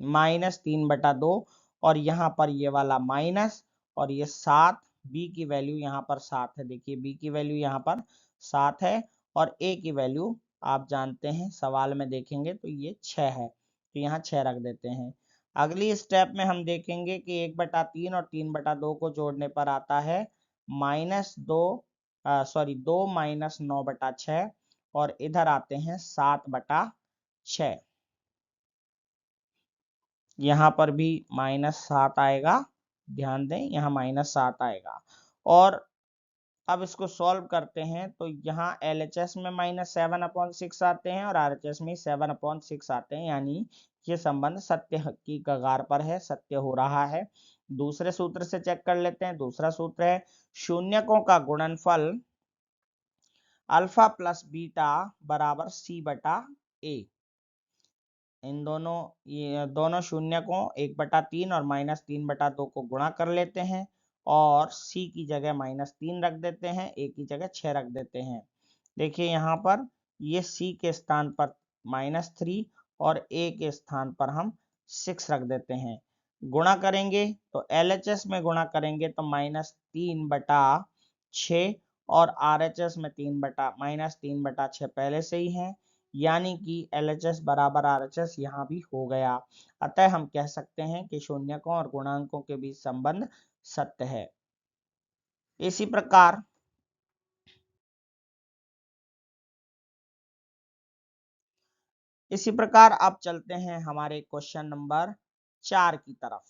-3/2 और यहाँ पर ये वाला माइनस और ये 7, b की वैल्यू यहाँ पर 7 है। देखिए b की वैल्यू यहाँ पर 7 है और a की वैल्यू आप जानते हैं सवाल में देखेंगे तो ये 6 है, तो यहाँ 6 रख देते हैं। अगली स्टेप में हम देखेंगे कि 1/3 और 3/2 को जोड़ने पर आता है -2 -9/6 और इधर आते हैं 7/6। यहाँ पर भी -7 आएगा, ध्यान दें यहाँ -7 आएगा। और अब इसको सॉल्व करते हैं तो यहाँ LHS में -7/6 आते हैं और RHS में 7/6 आते हैं, यानी ये संबंध सत्य की कगार पर है, सत्य हो रहा है। दूसरे सूत्र से चेक कर लेते हैं। दूसरा सूत्र है शून्यकों का गुणनफल अल्फा प्लस बीटा बराबर c/a। इन दोनों शून्यकों 1/3 और -3/2 को गुणा कर लेते हैं और c की जगह -3 रख देते हैं, a की जगह 6 रख देते हैं। देखिए यहाँ पर ये c के स्थान पर -3 और a के स्थान पर हम 6 रख देते हैं। गुणा करेंगे तो LHS में गुणा करेंगे तो -3/6 और RHS में -3/6 पहले से ही है, यानी कि LHS बराबर RHS यहाँ भी हो गया। अतः हम कह सकते हैं कि शून्यकों और गुणांकों के बीच संबंध सत्य है। इसी प्रकार अब चलते हैं हमारे क्वेश्चन नंबर 4 की तरफ।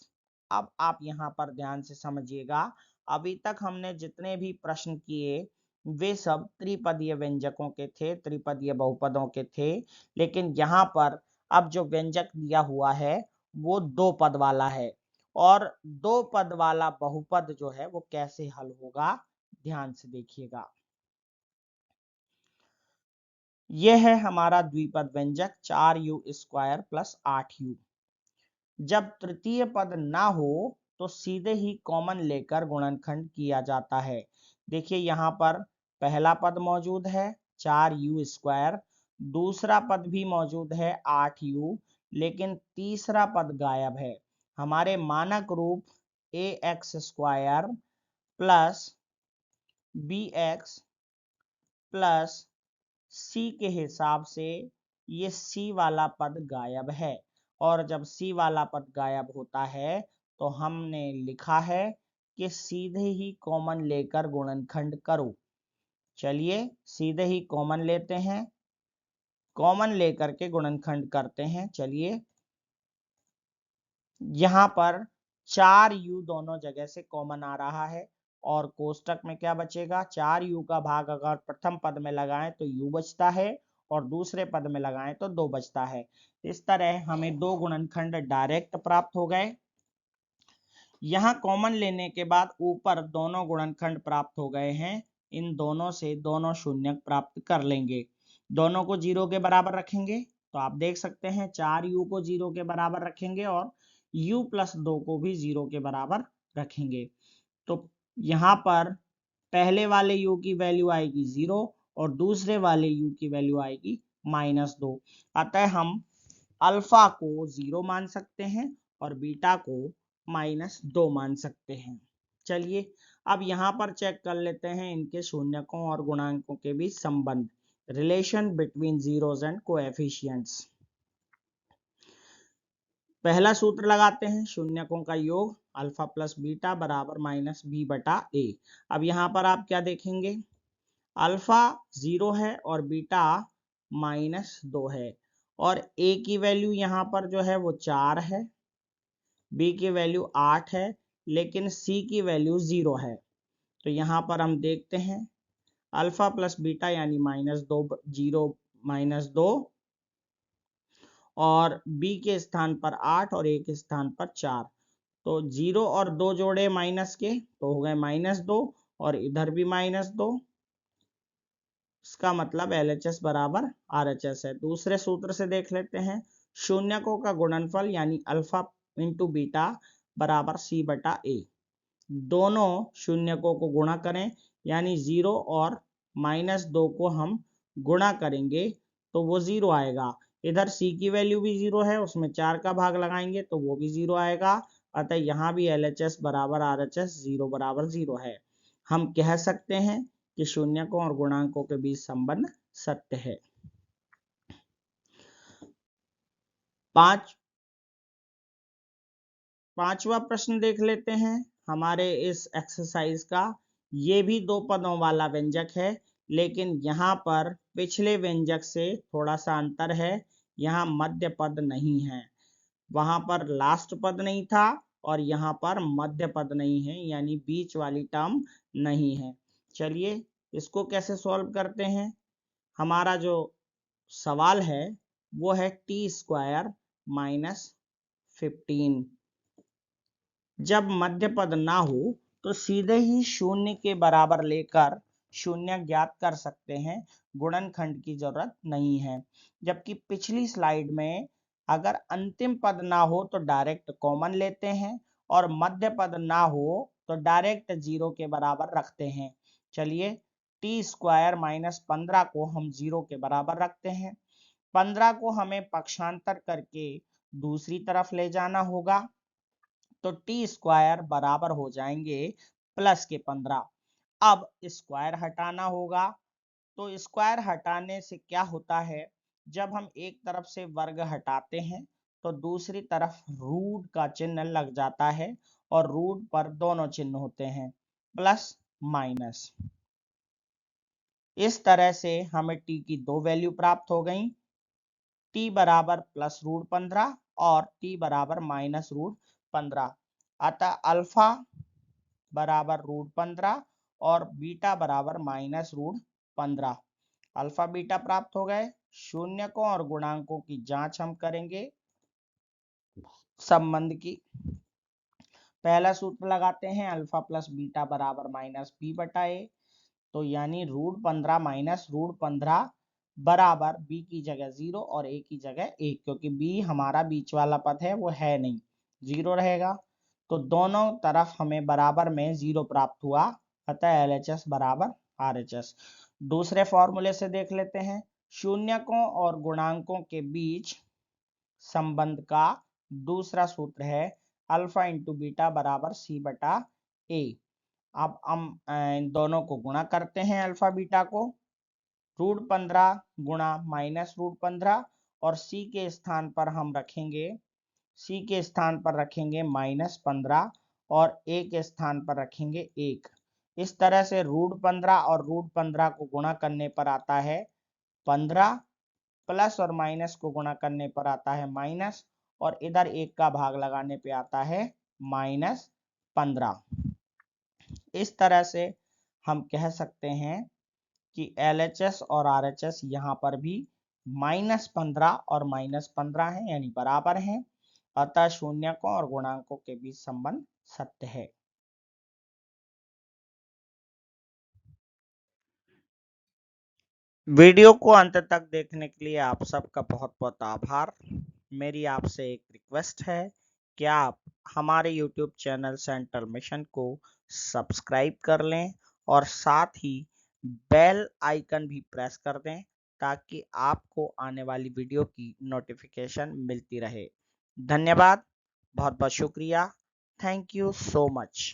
अब आप यहाँ पर ध्यान से समझिएगा, अभी तक हमने जितने भी प्रश्न किए वे सब त्रिपदीय व्यंजकों के थे, त्रिपदीय बहुपदों के थे। लेकिन यहाँ पर अब जो व्यंजक दिया हुआ है वो 2 पद वाला है और 2 पद वाला बहुपद जो है वो कैसे हल होगा, ध्यान से देखिएगा। यह है हमारा द्विपद व्यंजक 4u² + 8u। जब तृतीय पद ना हो तो सीधे ही कॉमन लेकर गुणनखंड किया जाता है। देखिए यहाँ पर पहला पद मौजूद है 4u², दूसरा पद भी मौजूद है 8u, लेकिन तीसरा पद गायब है। हमारे मानक रूप ax² + bx + c के हिसाब से ये c वाला पद गायब है और जब c वाला पद गायब होता है तो हमने लिखा है कि सीधे ही कॉमन लेकर गुणनखंड करो। चलिए सीधे ही कॉमन लेते हैं, कॉमन लेकर के गुणनखंड करते हैं। चलिए यहाँ पर 4u दोनों जगह से कॉमन आ रहा है और कोष्टक में क्या बचेगा, 4u का भाग अगर प्रथम पद में लगाएं तो u बचता है और दूसरे पद में लगाएं तो 2 बचता है। इस तरह हमें 2 गुणनखंड डायरेक्ट प्राप्त हो गए। यहाँ कॉमन लेने के बाद ऊपर दोनों गुणनखंड प्राप्त हो गए हैं, इन दोनों से दोनों शून्यक प्राप्त कर लेंगे। दोनों को 0 के बराबर रखेंगे तो आप देख सकते हैं 4u को 0 के बराबर रखेंगे और u + 2 को भी 0 के बराबर रखेंगे। तो यहाँ पर पहले वाले u की वैल्यू आएगी 0 और दूसरे वाले u की वैल्यू आएगी -2। अतः हम अल्फा को 0 मान सकते हैं और बीटा को -2 मान सकते हैं। चलिए अब यहाँ पर चेक कर लेते हैं इनके शून्यकों और गुणांकों के बीच संबंध, relation between zeros and coefficients. पहला सूत्र लगाते हैं शून्यकों का योग अल्फा प्लस बीटा बराबर माइनस बी बटा ए। अब यहाँ पर आप क्या देखेंगे, अल्फा 0 है और बीटा -2 है और ए की वैल्यू यहाँ पर जो है वो 4 है, बी की वैल्यू 8 है, लेकिन सी की वैल्यू 0 है। तो यहाँ पर हम देखते हैं अल्फा प्लस बीटा यानी -2 0 -2 और बी के स्थान पर 8 और ए के स्थान पर 4। तो 0 और 2 जोड़े माइनस के तो हो गए -2 और इधर भी -2। इसका मतलब LHS बराबर RHS है। दूसरे सूत्र से देख लेते हैं, शून्यकों का गुणनफल यानी अल्फा इंटू बीटा बराबर सी बटा ए। दोनों शून्यकों को गुणा करें यानी 0 और -2 को हम गुणा करेंगे तो वो 0 आएगा। इधर सी की वैल्यू भी 0 है, उसमें 4 का भाग लगाएंगे तो वो भी 0 आएगा। अतः यहाँ भी LHS बराबर RHS 0 बराबर 0 है। हम कह सकते हैं कि शून्यकों और गुणांकों के बीच संबंध सत्य है। पांचवा प्रश्न देख लेते हैं हमारे इस एक्सरसाइज का। ये भी दो पदों वाला व्यंजक है, लेकिन यहाँ पर पिछले व्यंजक से थोड़ा सा अंतर है। यहाँ मध्य पद नहीं है, वहां पर लास्ट पद नहीं था और यहाँ पर मध्य पद नहीं है, यानी बीच वाली टर्म नहीं है। चलिए इसको कैसे सॉल्व करते हैं। हमारा जो सवाल है वो है t² - 15। जब मध्य पद ना हो तो सीधे ही शून्य के बराबर लेकर शून्य ज्ञात कर सकते हैं, गुणनखंड की जरूरत नहीं है। जबकि पिछली स्लाइड में अगर अंतिम पद ना हो तो डायरेक्ट कॉमन लेते हैं और मध्य पद ना हो तो डायरेक्ट 0 के बराबर रखते हैं। चलिए t² - 15 को हम 0 के बराबर रखते हैं। 15 को हमें पक्षांतर करके दूसरी तरफ ले जाना होगा, तो t² बराबर हो जाएंगे प्लस के 15। अब स्क्वायर हटाना होगा, तो स्क्वायर हटाने से क्या होता है, जब हम एक तरफ से वर्ग हटाते हैं तो दूसरी तरफ रूट का चिन्ह लग जाता है और रूट पर दोनों चिन्ह होते हैं, प्लस माइनस। इस तरह से हमें t की दो वैल्यू प्राप्त हो गई, t बराबर +√15 और t बराबर -√15। अतः अल्फा बराबर √15 और बीटा बराबर -√15। अल्फा बीटा प्राप्त हो गए। शून्यकों और गुणांकों की जांच हम करेंगे संबंध की। पहला सूत्र लगाते हैं, अल्फा प्लस बीटा बराबर -b बटा ए। तो यानी √15 - √15 बराबर b की जगह 0 और a की जगह 1, क्योंकि b हमारा बीच वाला पद है वो है नहीं, 0 रहेगा। तो दोनों तरफ हमें बराबर में 0 प्राप्त हुआ, अतः LHS बराबर RHS। दूसरे फॉर्मूले से देख लेते हैं, शून्यकों और गुणांकों के बीच संबंध का दूसरा सूत्र है अल्फा इंटू बीटा बराबर सी बटा ए। अब हम इन दोनों को गुणा करते हैं, अल्फा बीटा को। √15 गुणा -√15 और c के स्थान पर हम रखेंगे, c के स्थान पर रखेंगे -15 और a के स्थान पर रखेंगे 1। इस तरह से √15 और √15 को गुणा करने पर आता है 15, प्लस और माइनस को गुणा करने पर आता है माइनस, और इधर 1 का भाग लगाने पे आता है -15। इस तरह से हम कह सकते हैं कि LHS और RHS यहाँ पर भी -15 और -15 है, यानी बराबर हैं। अतः शून्यकों और गुणांकों के बीच संबंध सत्य है। वीडियो को अंत तक देखने के लिए आप सबका बहुत बहुत आभार। मेरी आपसे एक रिक्वेस्ट है कि आप हमारे YouTube चैनल सेंट्रल मिशन को सब्सक्राइब कर लें और साथ ही बेल आइकन भी प्रेस कर दें, ताकि आपको आने वाली वीडियो की नोटिफिकेशन मिलती रहे। धन्यवाद, बहुत बहुत शुक्रिया। Thank you so much.